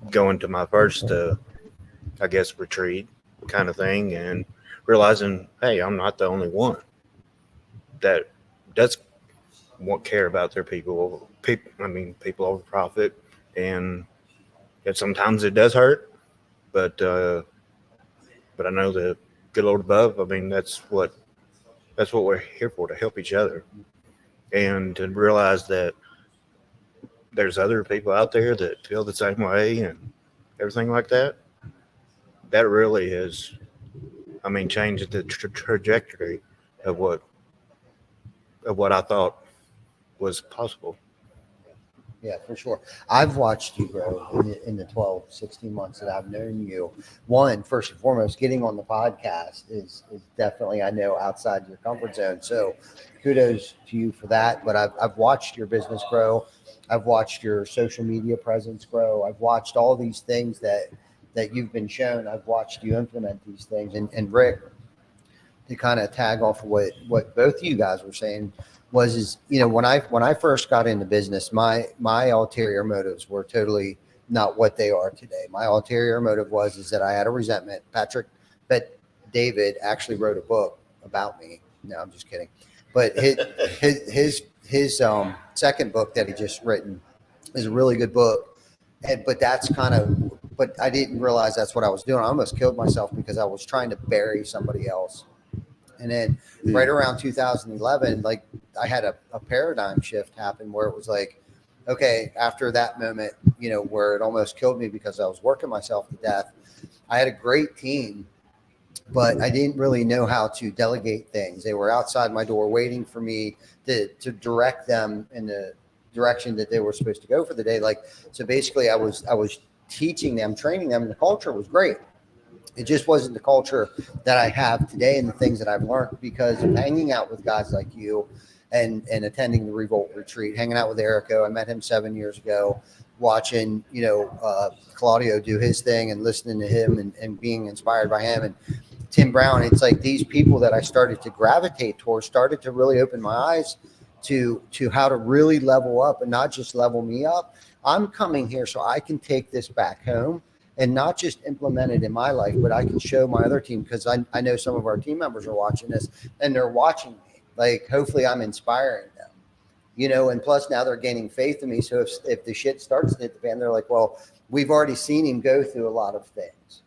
going to my first, I guess, retreat kind of thing, and realizing, hey, I'm not the only one that does care about their people. People over profit, and sometimes it does hurt, but I know the good Lord above. That's what we're here for, to help each other, and to realize that there's other people out there that feel the same way and everything like that. That really has, changed the trajectory of what I thought was possible. Yeah, for sure. I've watched you grow in the 12, 16 months that I've known you. One, first and foremost, getting on the podcast is definitely, I know, outside your comfort zone. So kudos to you for that. But I've watched your business grow. I've watched your social media presence grow. I've watched all these things that you've been shown. I've watched you implement these things. And Rick, to kind of tag off of what both of you guys were saying, when I first got into business, my ulterior motives were totally not what they are today. My ulterior motive was that I had a resentment. David actually wrote a book about me. No, I'm just kidding. But his second book that he just written is a really good book. But I didn't realize that's what I was doing. I almost killed myself because I was trying to bury somebody else. And then right around 2011, like I had a paradigm shift happen where it was like, okay, after that moment, where it almost killed me because I was working myself to death, I had a great team, but I didn't really know how to delegate things. They were outside my door waiting for me to direct them in the direction that they were supposed to go for the day. So basically I was teaching them, training them, and the culture was great. It just wasn't the culture that I have today and the things that I've learned because of hanging out with guys like you and attending the Revolt retreat, hanging out with Erico. I met him 7 years ago, watching, Claudio do his thing and listening to him and being inspired by him. And Tim Brown, it's like these people that I started to gravitate towards started to really open my eyes to how to really level up and not just level me up. I'm coming here so I can take this back home and not just implement it in my life, but I can show my other team, because I know some of our team members are watching this and they're watching me. Like, hopefully I'm inspiring them, and plus now they're gaining faith in me. So if the shit starts to hit the fan, they're like, well, we've already seen him go through a lot of things,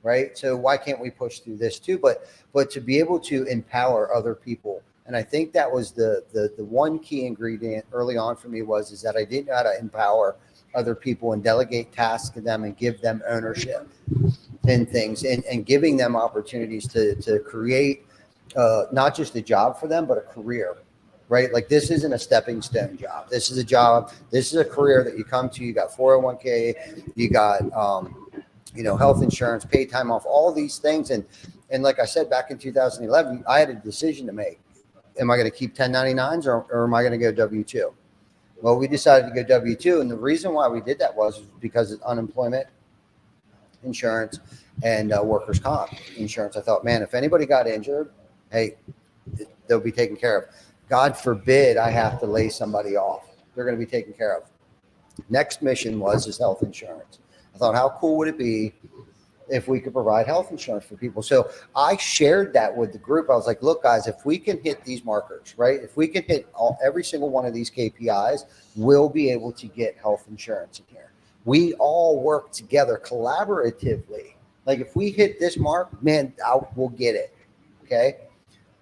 right? So why can't we push through this too? But to be able to empower other people. And I think that was the one key ingredient early on for me is that I didn't know how to empower other people and delegate tasks to them and give them ownership in things, and giving them opportunities to create not just a job for them, but a career, right? Like, this isn't a stepping stone job. This is a job. This is a career that you come to. You got 401k, you got, health insurance, paid time off, all these things. And like I said, back in 2011, I had a decision to make. Am I going to keep 1099s or am I going to go W-2? Well, we decided to go W-2. And the reason why we did that was because it's unemployment insurance and workers' comp insurance. I thought, man, if anybody got injured, hey, they'll be taken care of. God forbid I have to lay somebody off. They're going to be taken care of. Next mission was health insurance. I thought, how cool would it be if we could provide health insurance for people? So I shared that with the group. I was like, look, guys, if we can hit these markers, right? If we can hit every single one of these KPIs, we'll be able to get health insurance in here. We all work together collaboratively. Like, if we hit this mark, man, we'll get it. Okay.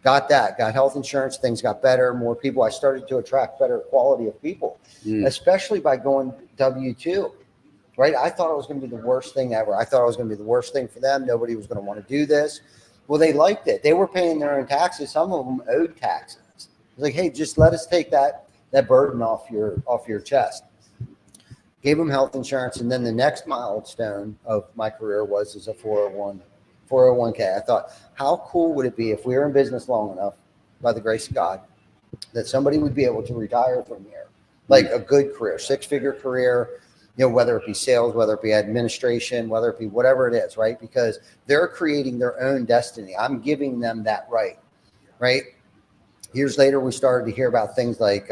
Got that. Got health insurance. Things got better. More people. I started to attract better quality of people, especially by going W-2. Right. I thought it was going to be the worst thing ever. I thought it was going to be the worst thing for them. Nobody was going to want to do this. Well, they liked it. They were paying their own taxes. Some of them owed taxes. It's like, hey, just let us take that burden off your chest. Gave them health insurance. And then the next milestone of my career was as a 401k. I thought, how cool would it be if we were in business long enough, by the grace of God, that somebody would be able to retire from here, like a good career, 6-figure career, whether it be sales, whether it be administration, whether it be whatever it is, right? Because they're creating their own destiny. I'm giving them that right? Years later, we started to hear about things like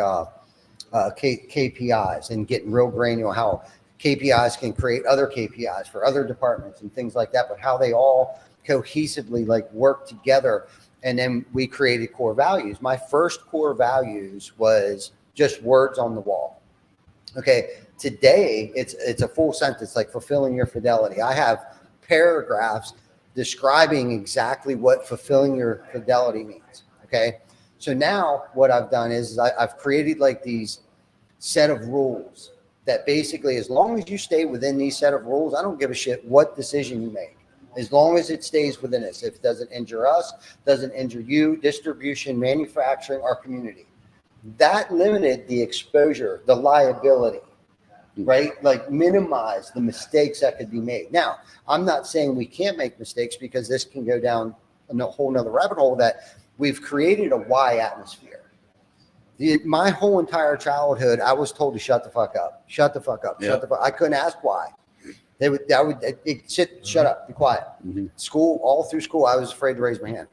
KPIs and getting real granular, how KPIs can create other KPIs for other departments and things like that, but how they all cohesively work together. And then we created core values. My first core values was just words on the wall. Okay. Today, it's a full sentence, like fulfilling your fidelity. I have paragraphs describing exactly what fulfilling your fidelity means. Okay. So now what I've done is I've created these set of rules that basically, as long as you stay within these set of rules, I don't give a shit what decision you make. As long as it stays within us, if it doesn't injure us, doesn't injure you, distribution, manufacturing, our community. That limited the exposure, the liability, right? Like, minimize the mistakes that could be made. Now, I'm not saying we can't make mistakes, because this can go down a whole nother rabbit hole, that we've created a why atmosphere. My whole entire childhood, I was told to shut the fuck up, shut the fuck up, shut the fuck. I couldn't ask why. Shut up, be quiet. School, all through school, I was afraid to raise my hand.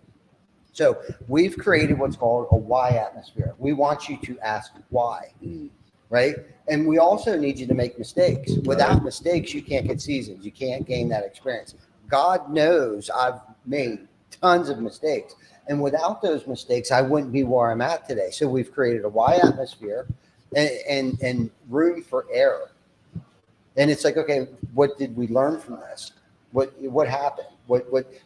So we've created what's called a why atmosphere. We want you to ask why, right? And we also need you to make mistakes. Without mistakes, you can't get seasons. You can't gain that experience. God knows I've made tons of mistakes. And without those mistakes, I wouldn't be where I'm at today. So we've created a why atmosphere and room for error. And it's like, okay, what did we learn from this? What happened?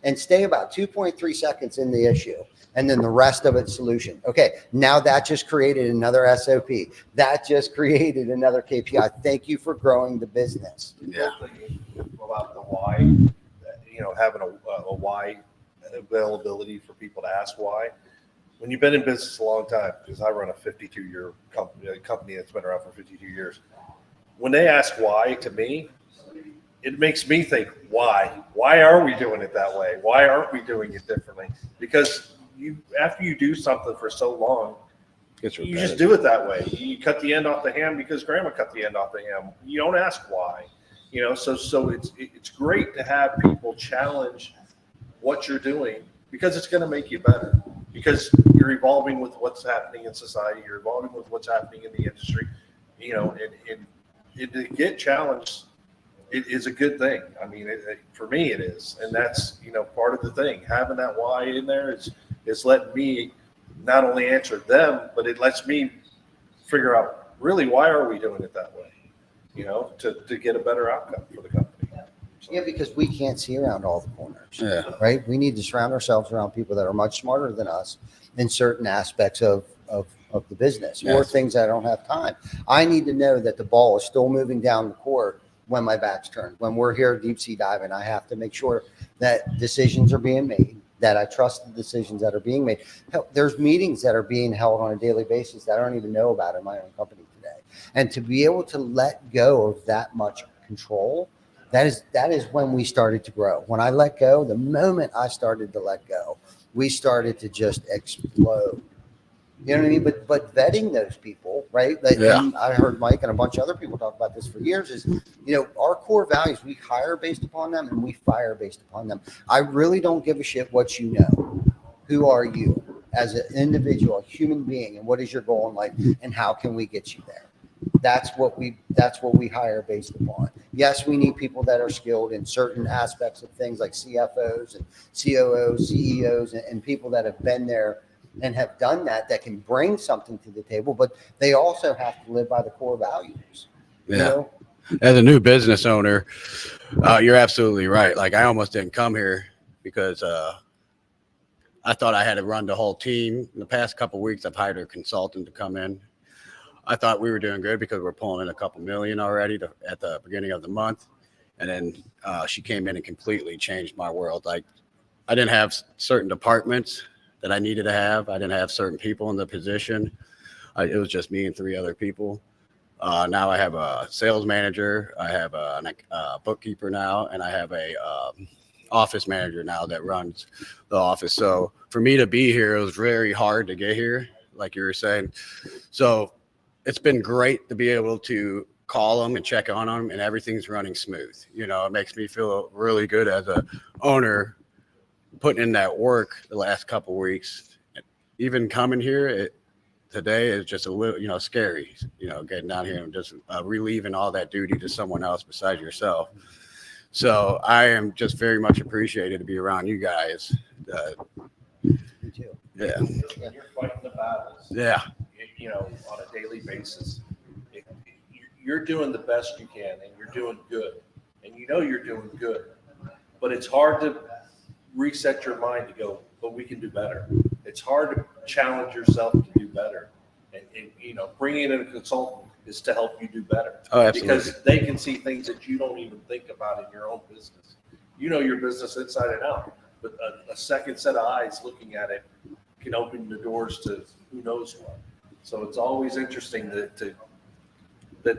And stay about 2.3 seconds in the issue, and then the rest of it's solution. Okay, now that just created another SOP. That just created another KPI. Thank you for growing the business. Yeah. About the why, having a why availability for people to ask why. When you've been in business a long time, because I run a 52-year company that's been around for 52 years. When they ask why to me, it makes me think, why? Why are we doing it that way? Why aren't we doing it differently? Because after you do something for so long, you just do it that way. You cut the end off the ham because grandma cut the end off the ham. You don't ask why. So it's great to have people challenge what you're doing, because it's going to make you better, because you're evolving with what's happening in society. You're evolving with what's happening in the industry, and to get challenged it is a good thing. I mean, for me, it is, and that's part of the thing. Having that why in there is letting me not only answer them, but it lets me figure out really why are we doing it that way, to get a better outcome for the company. So, Yeah, because we can't see around all the corners. Yeah. Right. We need to surround ourselves around people that are much smarter than us in certain aspects of the business or Yes. things that I don't have time. I need to know that the ball is still moving down the court when my back's turned. When we're here deep sea diving, I have to make sure that decisions are being made, that I trust the decisions that are being made. Hell, there's meetings that are being held on a daily basis that I don't even know about in my own company today. And to be able to let go of that much control, that is when we started to grow. When I let go, the moment I started to let go, we started to just explode. You know what I mean? But vetting those people, right? And I heard Mike and a bunch of other people talk about this for years. Is our core values, we hire based upon them and we fire based upon them. I really don't give a shit what you know. Who are you as an individual, a human being, and what is your goal in life, and how can we get you there? That's what we hire based upon. Yes, we need people that are skilled in certain aspects of things like CFOs and COOs, CEOs, and people that have been there and have done that can bring something to the table, but they also have to live by the core values. Yeah. As a new business owner, you're absolutely right. Like I almost didn't come here because I thought I had to run the whole team. In the past couple of weeks, I've hired a consultant to come in. I thought we were doing good because we're pulling in a couple million already at the beginning of the month. And then she came in and completely changed my world. Like I didn't have certain departments that I needed to have. I didn't have certain people in the position. It was just me and 3 other people. Now I have a sales manager. I have a bookkeeper now, and I have a office manager now that runs the office. So for me to be here, it was very hard to get here, like you were saying. So it's been great to be able to call them and check on them, and everything's running smooth. It makes me feel really good as a owner putting in that work the last couple of weeks. Even coming here today is just a little, scary, getting down here and just relieving all that duty to someone else besides yourself. So I am just very much appreciated to be around you guys. Me too. Yeah. And you're fighting the battles. Yeah. On a daily basis. You're doing the best you can, and you're doing good, and you're doing good. But it's hard to reset your mind to go, but we can do better. It's hard to challenge yourself to do better, and bringing in a consultant is to help you do better. Oh, absolutely. Because they can see things that you don't even think about in your own business. Your business inside and out, but a second set of eyes looking at it can open the doors to who knows what. So it's always interesting that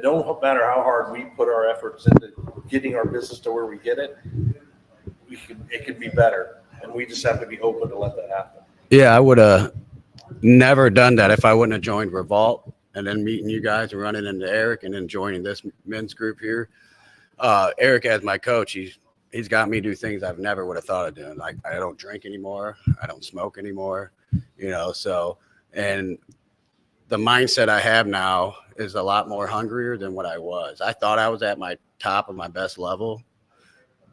no matter how hard we put our efforts into getting our business to where we get it, it can be better, and we just have to be open to let that happen. Yeah, I would have never done that if I wouldn't have joined Revolt and then meeting you guys and running into Eric and then joining this men's group here. Eric, as my coach, he's got me do things I've never would have thought of doing. Like I don't drink anymore. I don't smoke anymore, and the mindset I have now is a lot more hungrier than what I was. I thought I was at my top of my best level,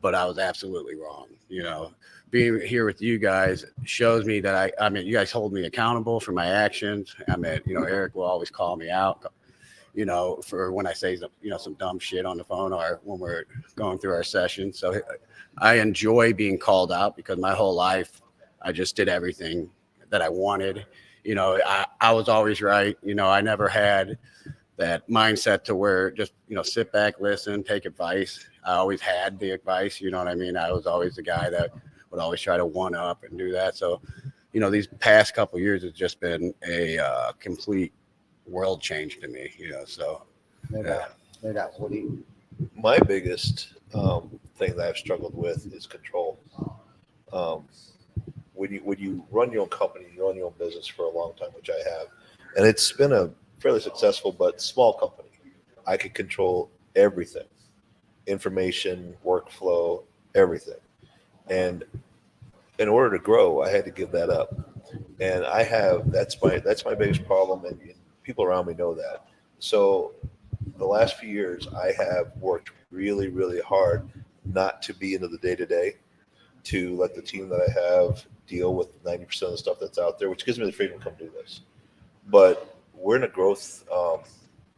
but I was absolutely wrong. Being here with you guys shows me that you guys hold me accountable for my actions. Eric will always call me out, for when I say some dumb shit on the phone or when we're going through our session. So I enjoy being called out because my whole life I just did everything that I wanted. I was always right. I never had that mindset to where just, sit back, listen, take advice. I always had the advice, you know what I mean? I was always the guy that would always try to one up and do that. So, these past couple of years has just been a complete world change to me, so. No doubt. What do you? My biggest thing that I've struggled with is control. When you run your own company, you run your own business for a long time, which I have, and it's been a fairly successful but small company. I could control everything, information, workflow, everything. And in order to grow, I had to give that up. And that's my biggest problem, and people around me know that. So the last few years, I have worked really, really hard not to be into the day-to-day, to let the team that I have deal with 90% of the stuff that's out there, which gives me the freedom to come do this. But we're in a growth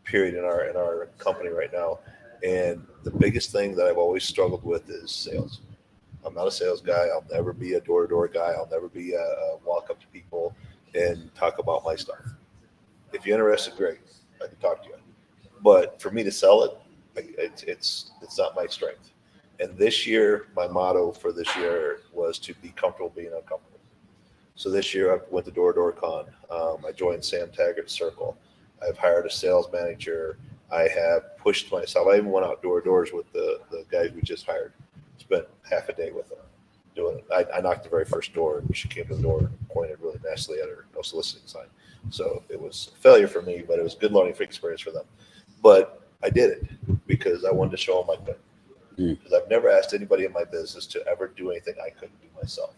period in our company right now, and the biggest thing that I've always struggled with is sales. I'm not a sales guy. I'll never be a door-to-door guy. I'll never be a walk up to people and talk about my stuff. If you're interested, great. I can talk to you. But for me to sell it, it's not my strength. And this year, my motto for this year was to be comfortable being uncomfortable. So this year, I went to Door Con. I joined Sam Taggart's circle. I've hired a sales manager. I have pushed myself. I even went out doors with the guys we just hired. Spent half a day with them doing it. I knocked the very first door, and she came to the door and pointed really nicely at her no soliciting sign. So it was a failure for me, but it was a good learning experience for them. But I did it because I wanted to show them I could. Because I've never asked anybody in my business to ever do anything I couldn't do myself.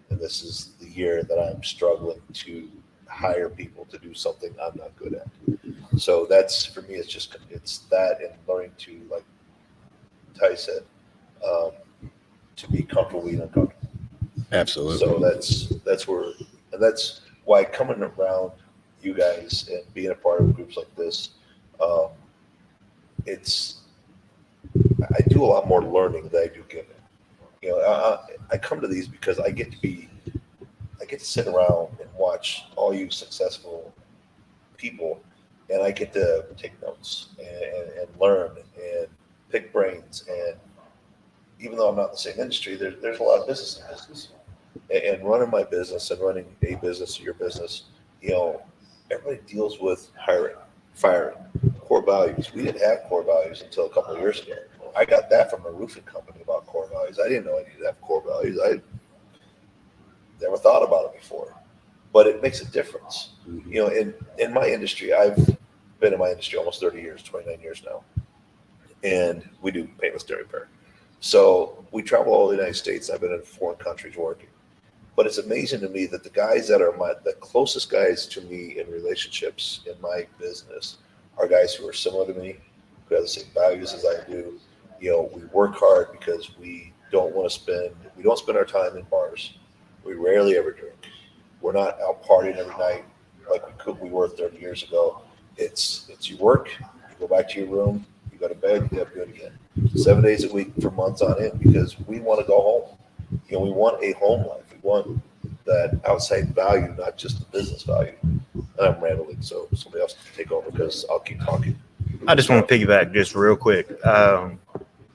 And this is the year that I'm struggling to hire people to do something I'm not good at. So that's, for me, it's that and learning to, like Ty said, to be comfortable being uncomfortable. Absolutely. So that's why coming around you guys and being a part of groups like this, I do a lot more learning than I do giving. You know, I come to these because I get to sit around and watch all you successful people, and I get to take notes and learn and pick brains. And even though I'm not in the same industry, there's a lot of business in business. And running my business and running a business, your business, you know, everybody deals with hiring, firing, core values. We didn't have core values until a couple of years ago. I got that from a roofing company about core values. I didn't know I needed to have core values. I never thought about it before, but it makes a difference. You know, in my industry, I've been in my industry almost 30 years, 29 years now, and we do paintless dairy repair. So we travel all the United States. I've been in foreign countries working, but it's amazing to me that the guys that are the closest guys to me in relationships in my business are guys who are similar to me, who have the same values as I do. You know, we work hard because we don't spend our time in bars. We rarely ever drink. We're not out partying every night like we were 30 years ago. It's you work, you go back to your room, you go to bed, you get up good again. 7 days a week for months on end, because we want to go home. You know, we want a home life. We want that outside value, not just the business value. And I'm rambling, so somebody else can take over because I'll keep talking. I just want to piggyback just real quick.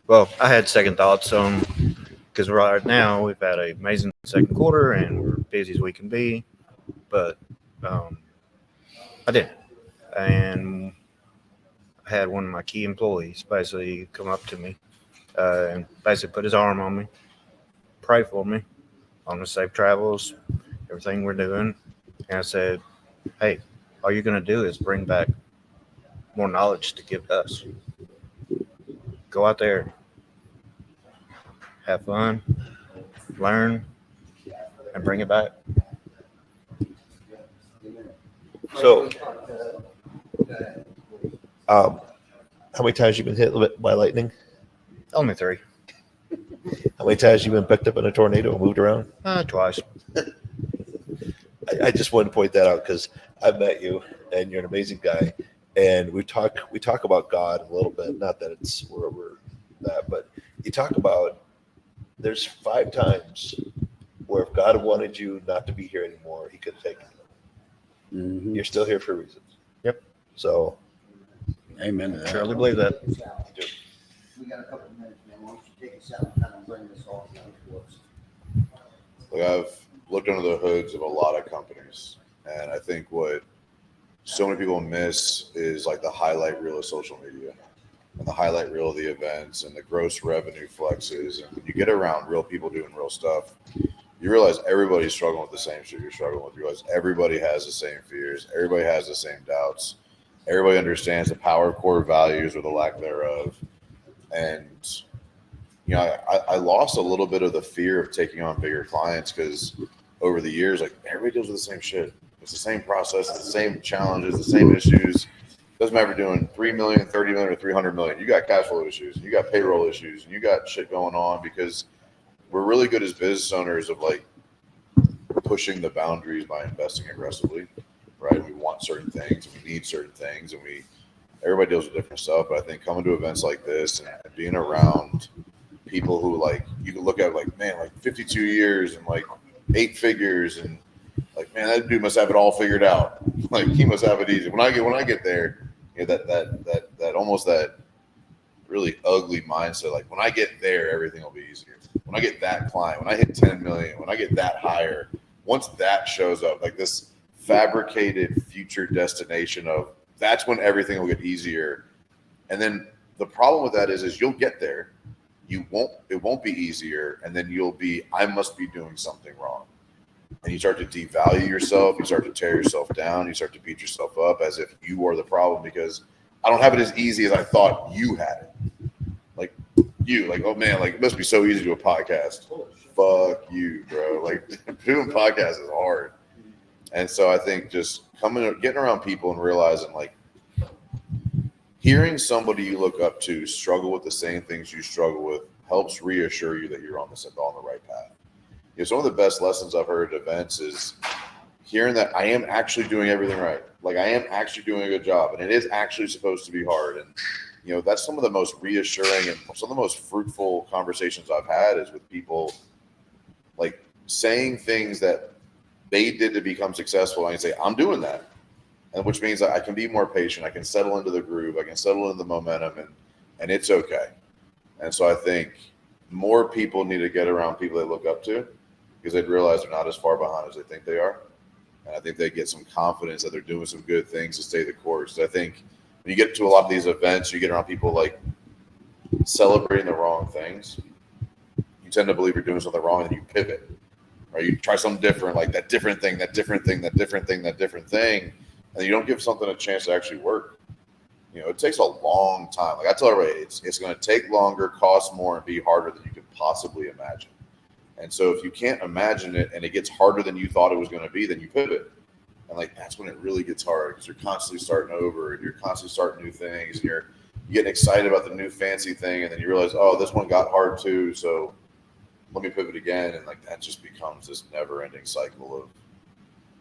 Well, I had second thoughts on, because right now we've had an amazing second quarter and we're busy as we can be, but I didn't. And I had one of my key employees basically come up to me and basically put his arm on me, pray for me on the safe travels, everything we're doing. And I said, hey, all you're going to do is bring back more knowledge to give us. Go out there, have fun, learn, and bring it back. So, how many times you been hit by lightning? Only 3. How many times you been picked up in a tornado and moved around? Twice. I just wanted to point that out because I've met you and you're an amazing guy, and we talk about God a little bit. Not that it's we're that, but you talk about there's 5 times where if God wanted you not to be here anymore, He could have taken you. Mm-hmm. You're still here for a reason. Yep. So, Amen to that. Truly believe that. We got a couple of minutes, man. Why don't you take us out and kind of bring this all down to us? Like, I've looked under the hoods of a lot of companies, and I think what so many people miss is like the highlight reel of social media and the highlight reel of the events and the gross revenue flexes. And when you get around real people doing real stuff, you realize everybody's struggling with the same shit you're struggling with. You realize everybody has the same fears. Everybody has the same doubts. Everybody understands the power of core values or the lack thereof. And, you know, I lost a little bit of the fear of taking on bigger clients because over the years, like, everybody deals with the same shit. It's the same process, it's the same challenges, the same issues. Doesn't matter if you're doing 3 million, 30 million, or 300 million. You got cash flow issues, you got payroll issues, and you got shit going on because we're really good as business owners of like pushing the boundaries by investing aggressively, right? We want certain things, we need certain things, and everybody deals with different stuff. But I think coming to events like this and being around people who like you can look at like, man, like 52 years and like 8 figures and like, man, that dude must have it all figured out. Like he must have it easy. When I get there, you know, that almost that really ugly mindset. Like when I get there, everything will be easier. When I get that client, when I hit 10 million, when I get that higher, once that shows up, like this fabricated future destination of that's when everything will get easier. And then the problem with that is you'll get there. It won't be easier. And then you'll be, I must be doing something wrong. And you start to devalue yourself. You start to tear yourself down. You start to beat yourself up as if you are the problem because I don't have it as easy as I thought you had it. Like you, like, oh man, like it must be so easy to do a podcast. Fuck you, bro. Like doing podcasts is hard. And so I think just getting around people and realizing like hearing somebody you look up to struggle with the same things you struggle with helps reassure you that you're on the right path. You know, some of the best lessons I've heard at events is hearing that I am actually doing everything right. Like I am actually doing a good job and it is actually supposed to be hard. And, you know, that's some of the most reassuring and some of the most fruitful conversations I've had is with people like saying things that they did to become successful. And I can say, I'm doing that. And which means that I can be more patient. I can settle into the groove. I can settle into the momentum and it's okay. And so I think more people need to get around people they look up to because they'd realize they're not as far behind as they think they are. And I think they get some confidence that they're doing some good things to stay the course. I think when you get to a lot of these events, you get around people like celebrating the wrong things. You tend to believe you're doing something wrong and then you pivot. Or you try something different, like that different thing. And you don't give something a chance to actually work. You know, it takes a long time. Like I tell everybody, it's going to take longer, cost more, and be harder than you could possibly imagine. And so if you can't imagine it and it gets harder than you thought it was going to be, then you pivot. And like that's when it really gets hard because you're constantly starting over and you're constantly starting new things and you're getting excited about the new fancy thing. And then you realize, oh, this one got hard too. So let me pivot again. And like that just becomes this never ending cycle of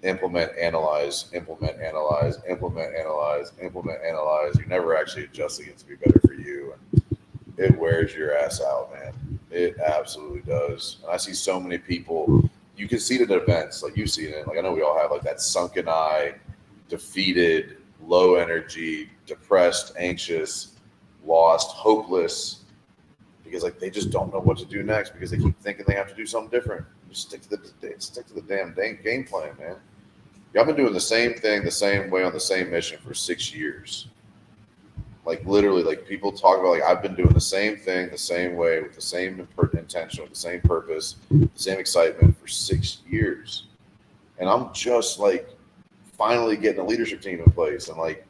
implement, analyze, implement, analyze, implement, analyze, implement, analyze. You're never actually adjusting it to be better for you. And it wears your ass out, man. It absolutely does. And I see so many people, you can see it at events, like you've seen it. Like I know we all have like that sunken eye, defeated, low energy, depressed, anxious, lost, hopeless, because like they just don't know what to do next because they keep thinking they have to do something different. Just stick to the damn game plan, man. I've been doing the same thing the same way on the same mission for 6 years. Like literally, like people talk about like I've been doing the same thing the same way with the same intention, with the same purpose, the same excitement for 6 years. And I'm just like finally getting a leadership team in place. And like,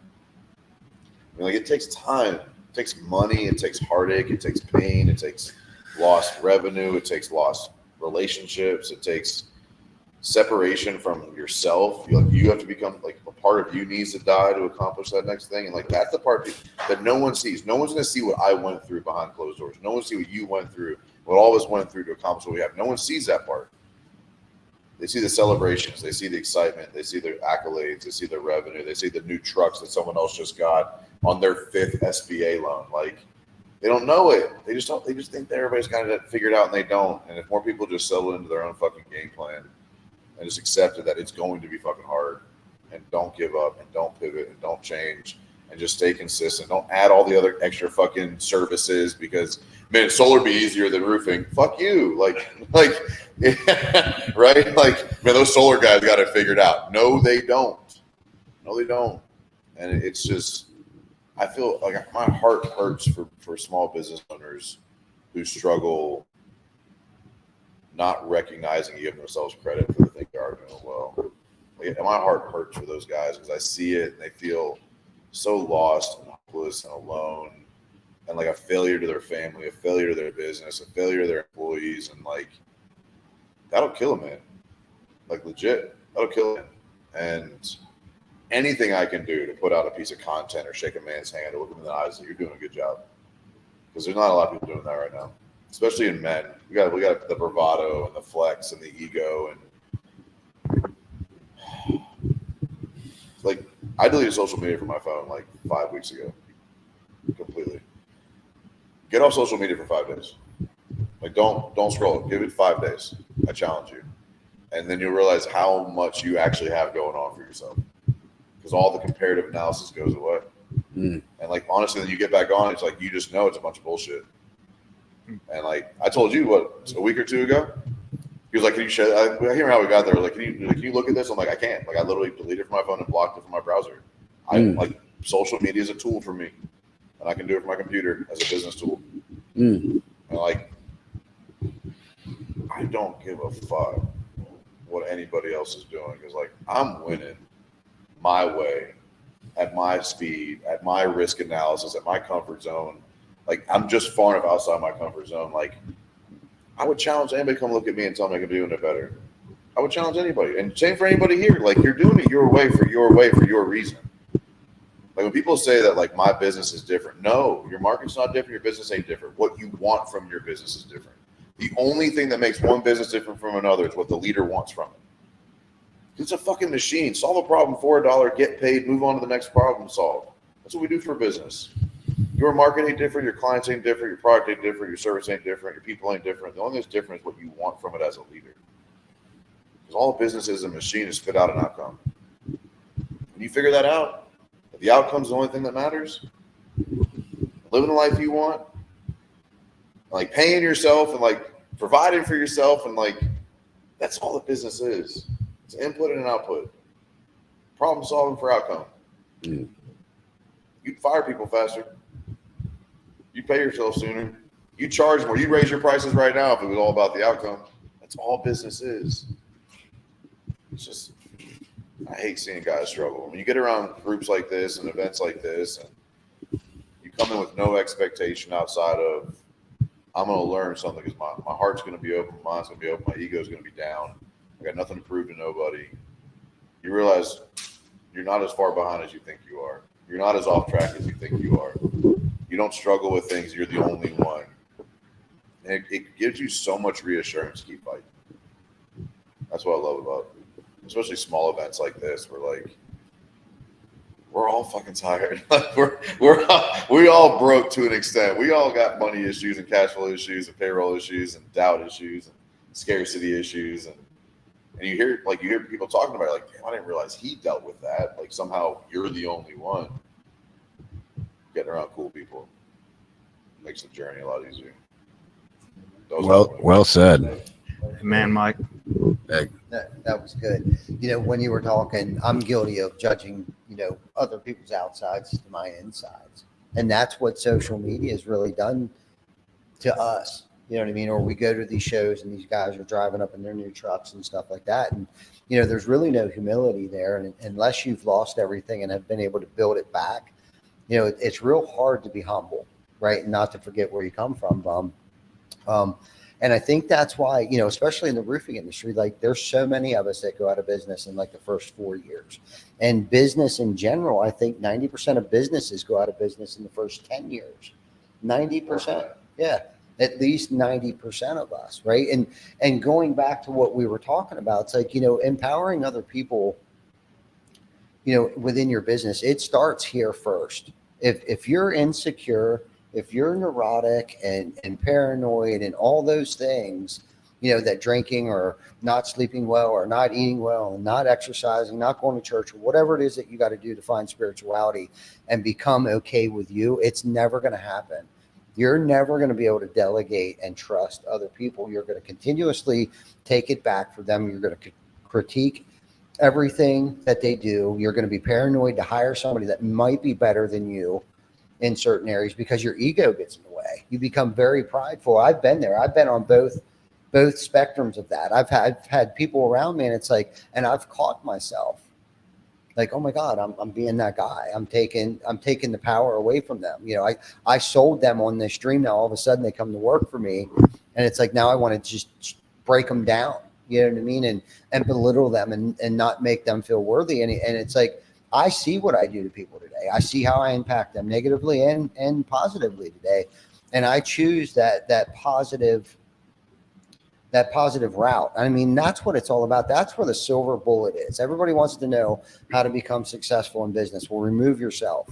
I mean, like it takes time, it takes money, it takes heartache, it takes pain, it takes lost revenue, it takes lost relationships, it takes separation from yourself. You have to become like a part of you needs to die to accomplish that next thing. And like that's the part that no one sees. No one's going to see what I went through behind closed doors. No one see what you went through, what all of us went through to accomplish what we have. No one sees that part. They see the celebrations, they see the excitement, they see the accolades, they see the revenue, they see the new trucks that someone else just got on their 5th SBA loan. Like they don't know it. They just think that everybody's got it figured out and they don't. And if more people just settle into their own fucking game plan and just accepted that it's going to be fucking hard and don't give up and don't pivot and don't change and just stay consistent. Don't add all the other extra fucking services because man, solar be easier than roofing. Fuck you. Like, right? Like, man, those solar guys got it figured out. No, they don't. No, they don't. And it's just, I feel like my heart hurts for small business owners who struggle not recognizing and giving themselves credit for the things they are doing well. Like, my heart hurts for those guys because I see it and they feel so lost and hopeless and alone and like a failure to their family, a failure to their business, a failure to their employees. And like, that'll kill them, man. Like legit, that'll kill them. And anything I can do to put out a piece of content or shake a man's hand or look him in the eyes that you're doing a good job. Because there's not a lot of people doing that right now, especially in men. We got the bravado and the flex and the ego, and like I deleted social media from my phone like 5 weeks ago, completely. Get off social media for 5 days. Like don't scroll. Give it 5 days. I challenge you, and then you'll realize how much you actually have going on for yourself. Because all the comparative analysis goes away. And like honestly, then you get back on, it's like you just know it's a bunch of bullshit. And like I told you a week or two ago, he was like, "Can you share?" I can't remember how we got there. Like, can you look at this? I'm like, I can't. Like, I literally deleted it from my phone and blocked it from my browser. I like social media is a tool for me, and I can do it from my computer as a business tool. And like, I don't give a fuck what anybody else is doing because like I'm winning my way, at my speed, at my risk analysis, at my comfort zone. Like I'm just far enough outside my comfort zone. Like I would challenge anybody to come look at me and tell me I can be doing it better. I would challenge anybody. And same for anybody here. Like you're doing it your way for your reason. Like when people say that like my business is different. No, your market's not different. Your business ain't different. What you want from your business is different. The only thing that makes one business different from another is what the leader wants from it. It's a fucking machine. Solve a problem for $1, get paid, move on to the next problem solved. That's what we do for business. Your market ain't different, your clients ain't different, your product ain't different, your service ain't different, your people ain't different. The only thing that's different is what you want from it as a leader. Because all business is a machine to spit out an outcome. When you figure that out, if the outcome's the only thing that matters, living the life you want, like paying yourself and like providing for yourself and like that's all the business is. It's input and an output. Problem solving for outcome. You'd fire people faster. You pay yourself sooner. You charge more. You raise your prices right now if it was all about the outcome. That's all business is. It's just, I hate seeing guys struggle. When you get around groups like this and events like this, and you come in with no expectation outside of, I'm going to learn something because my heart's going to be open, my mind's going to be open, my ego's going to be down. I got nothing to prove to nobody. You realize you're not as far behind as you think you are. You're not as off track as you think you are. You don't struggle with things. You're the only one. And it gives you so much reassurance to keep fighting. That's what I love about it. Especially small events like this where like we're all fucking tired. Like we all broke to an extent. We all got money issues and cash flow issues and payroll issues and doubt issues and scarcity issues and you hear people talking about it like, damn, I didn't realize he dealt with that. Like somehow you're the only one. Getting around cool people makes the journey a lot easier. Well said. Man, Mike. That was good. You know, when you were talking, I'm guilty of judging, other people's outsides to my insides. And that's what social media has really done to us. You know what I mean? Or we go to these shows and these guys are driving up in their new trucks and stuff like that. And, there's really no humility there. And unless you've lost everything and have been able to build it back, it's real hard to be humble, right? And not to forget where you come from. And I think that's why, especially in the roofing industry, like there's so many of us that go out of business in like the first 4 years. And business in general, I think 90% of businesses go out of business in the first 10 years. 90%. Yeah. At least 90% of us, right? And going back to what we were talking about, it's like, empowering other people, within your business, it starts here first. If you're insecure, if you're neurotic and paranoid and all those things, that drinking or not sleeping well or not eating well and not exercising, not going to church or whatever it is that you got to do to find spirituality and become okay with you, it's never going to happen. You're never going to be able to delegate and trust other people. You're going to continuously take it back for them. You're going to critique everything that they do. You're going to be paranoid to hire somebody that might be better than you in certain areas because your ego gets in the way. You become very prideful. I've been there. I've been on both spectrums of that. I've had people around me and it's like, and I've caught myself like, oh my God, I'm being that guy. I'm taking the power away from them. I sold them on this dream. Now all of a sudden they come to work for me and it's like, now I want to just break them down, you know what I mean? And belittle them and not make them feel worthy. And it's like, I see what I do to people today. I see how I impact them negatively and positively today. And I choose that positive route. I mean, that's what it's all about. That's where the silver bullet is. Everybody wants to know how to become successful in business. Well, remove yourself.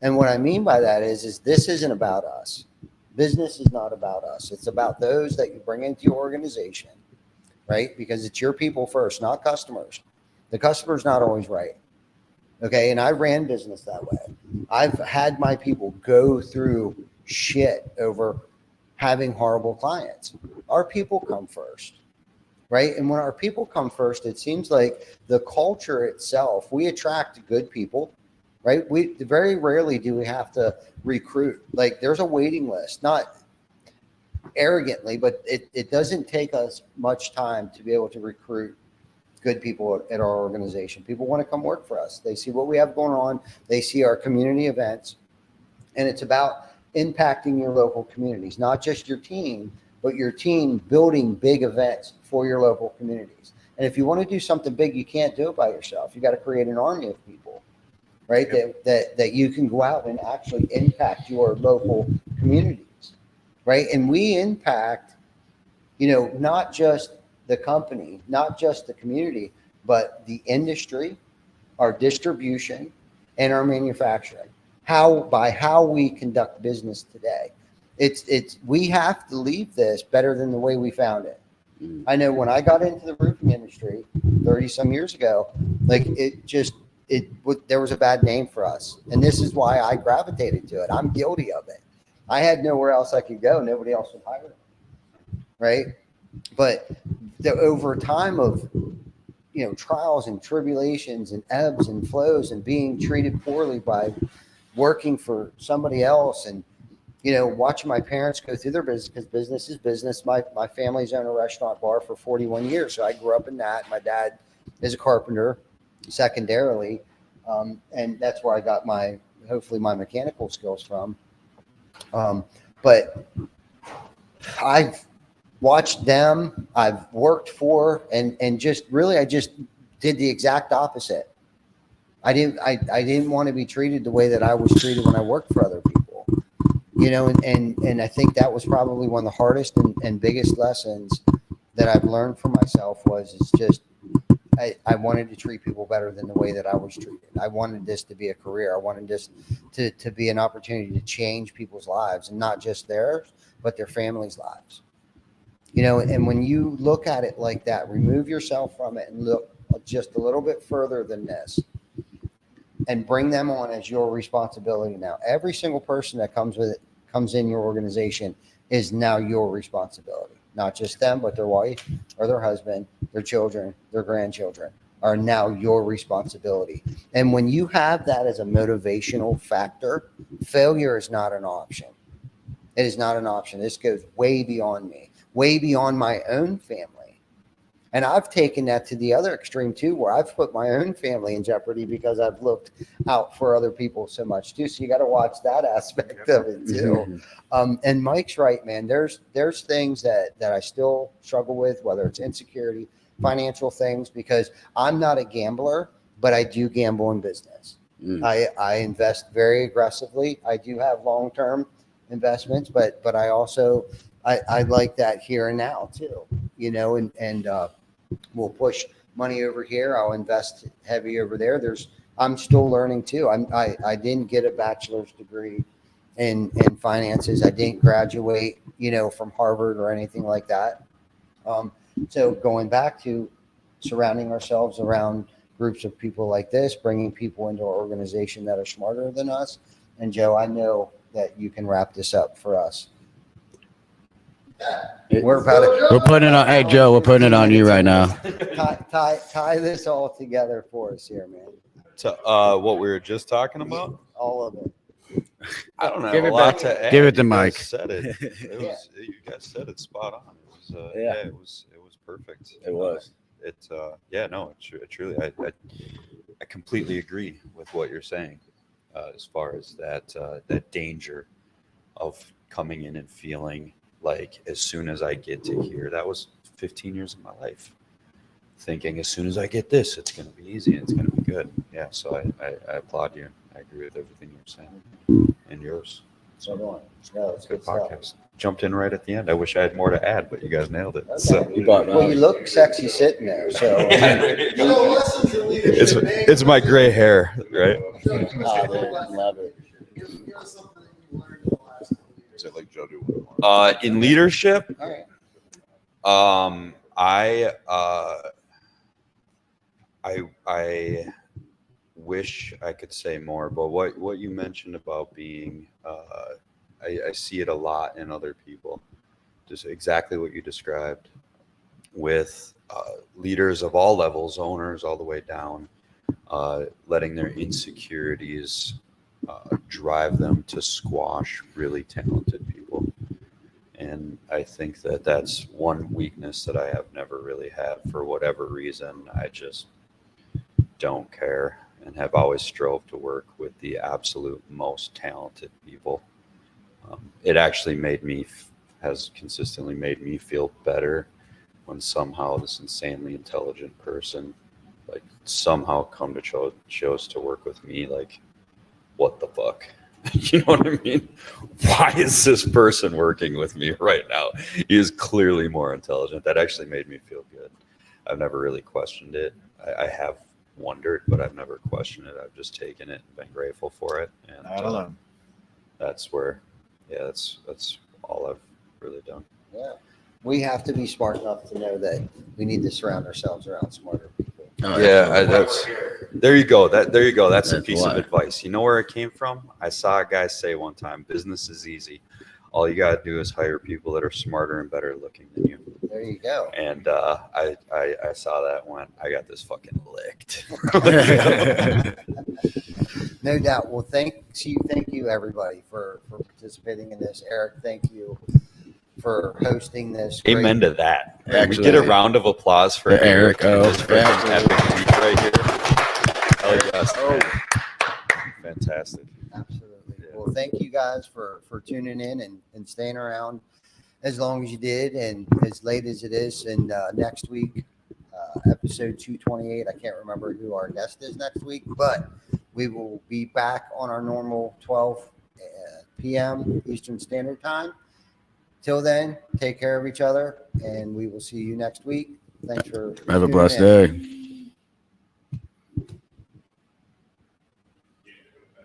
And what I mean by that is this isn't about us. Business is not about us. It's about those that you bring into your organization, right? Because it's your people first, not customers. The customer's not always right. Okay. And I ran business that way. I've had my people go through shit over having horrible clients. Our people come first, right? And when our people come first, it seems like the culture itself, we attract good people, right? We very rarely do we have to recruit. Like there's a waiting list, not arrogantly, but it doesn't take us much time to be able to recruit good people at our organization. People want to come work for us. They see what we have going on. They see our community events, and it's about impacting your local communities, not just your team, but your team building big events for your local communities. And if you want to do something big, you can't do it by yourself. You got to create an army of people, right? Yep. That you can go out and actually impact your local communities, right? And we impact, not just the company, not just the community, but the industry, our distribution, and our manufacturing. How we conduct business today. We have to leave this better than the way we found it. I know when I got into the roofing industry 30 some years ago, like there was a bad name for us. And this is why I gravitated to it. I'm guilty of it. I had nowhere else I could go. Nobody else would hire me. Right. But over time of, trials and tribulations and ebbs and flows and being treated poorly by working for somebody else and, watching my parents go through their business, because business is business. My family's owned a restaurant bar for 41 years. So I grew up in that. My dad is a carpenter secondarily. And that's where I got hopefully my mechanical skills from. But I've watched them, I've worked for, and I just did the exact opposite. I didn't want to be treated the way that I was treated when I worked for other people, and I think that was probably one of the hardest and biggest lessons that I've learned for myself I wanted to treat people better than the way that I was treated. I wanted this to be a career. I wanted this to be an opportunity to change people's lives, and not just theirs, but their families' lives. And when you look at it like that, remove yourself from it and look just a little bit further than this and bring them on as your responsibility. Now, every single person that comes in your organization is now your responsibility. Not just them, but their wife or their husband, their children, their grandchildren are now your responsibility. And when you have that as a motivational factor, failure is not an option. It is not an option. This goes way beyond me, way beyond my own family. And I've taken that to the other extreme too, where I've put my own family in jeopardy because I've looked out for other people so much too. So you got to watch that aspect of it too. And Mike's right, man. There's things that I still struggle with, whether it's insecurity, financial things, because I'm not a gambler, but I do gamble in business. I invest very aggressively. I do have long-term investments, but I also I like that here and now too, and we'll push money over here. I'll invest heavy over there. I'm still learning too. I didn't get a bachelor's degree in finances. I didn't graduate, from Harvard or anything like that. So going back to surrounding ourselves around groups of people like this, bringing people into our organization that are smarter than us. And Joe, I know that you can wrap this up for us. We're putting it on. Hey, Joe, we're putting it on you right now. Tie this all together for us here, man. To what we were just talking about? All of it. I don't have a lot to add. Give it to You Mike. guys said it. You guys said it spot on. It was perfect. It was. Truly, I completely agree with what you're saying, as far as that danger of coming in and feeling like as soon as I get to here, that was 15 years of my life, thinking as soon as I get this, it's going to be easy and it's going to be good. Yeah. So I applaud you. I agree with everything you're saying and yours. So go on. No, it's Good good stuff. podcast. Jumped in right at the end. I wish I had more to add, but you guys nailed it. Okay. So You brought Well, you look sexy sitting there. So it's my gray hair, right? Oh, dude, love it. Is it like Joe do? In leadership, all right. I wish I could say more, but what you mentioned about being, I see it a lot in other people, just exactly what you described with leaders of all levels, owners all the way down, letting their insecurities drive them to squash really talented people. And I think that that's one weakness that I have never really had for whatever reason. I just don't care and have always strove to work with the absolute most talented people. It actually has consistently made me feel better when somehow this insanely intelligent person like somehow come to chose to work with me. Like, what the fuck? You know what I mean? Why is this person working with me right now? He is clearly more intelligent. That actually made me feel good. I've never really questioned it. I have wondered, but I've never questioned it. I've just taken it and been grateful for it. And I don't know. that's where, yeah, that's all I've really done. Yeah. We have to be smart enough to know that we need to surround ourselves around smarter people. Oh, There you go. There you go. That's a That's piece why. of advice. You know where it came from? I saw a guy say one time, business is easy. All you got to do is hire people that are smarter and better looking than you. There you go. And I saw that one. I got this fucking licked. No doubt. Well, thank you everybody for participating in this. Eric, thank you for hosting this. Amen to that. Actually, we get a round of applause for Eric and this freaking absolutely. epic beat right here. Hell yes, Oh. man. Fantastic. Absolutely. Well, thank you guys for tuning in and staying around as long as you did and as late as it is. And next week, episode 228, I can't remember who our guest is next week, but we will be back on our normal 12 p.m. Eastern Standard Time. Till then, take care of each other, and we will see you next week. Thanks for Have a tuning blessed in. day.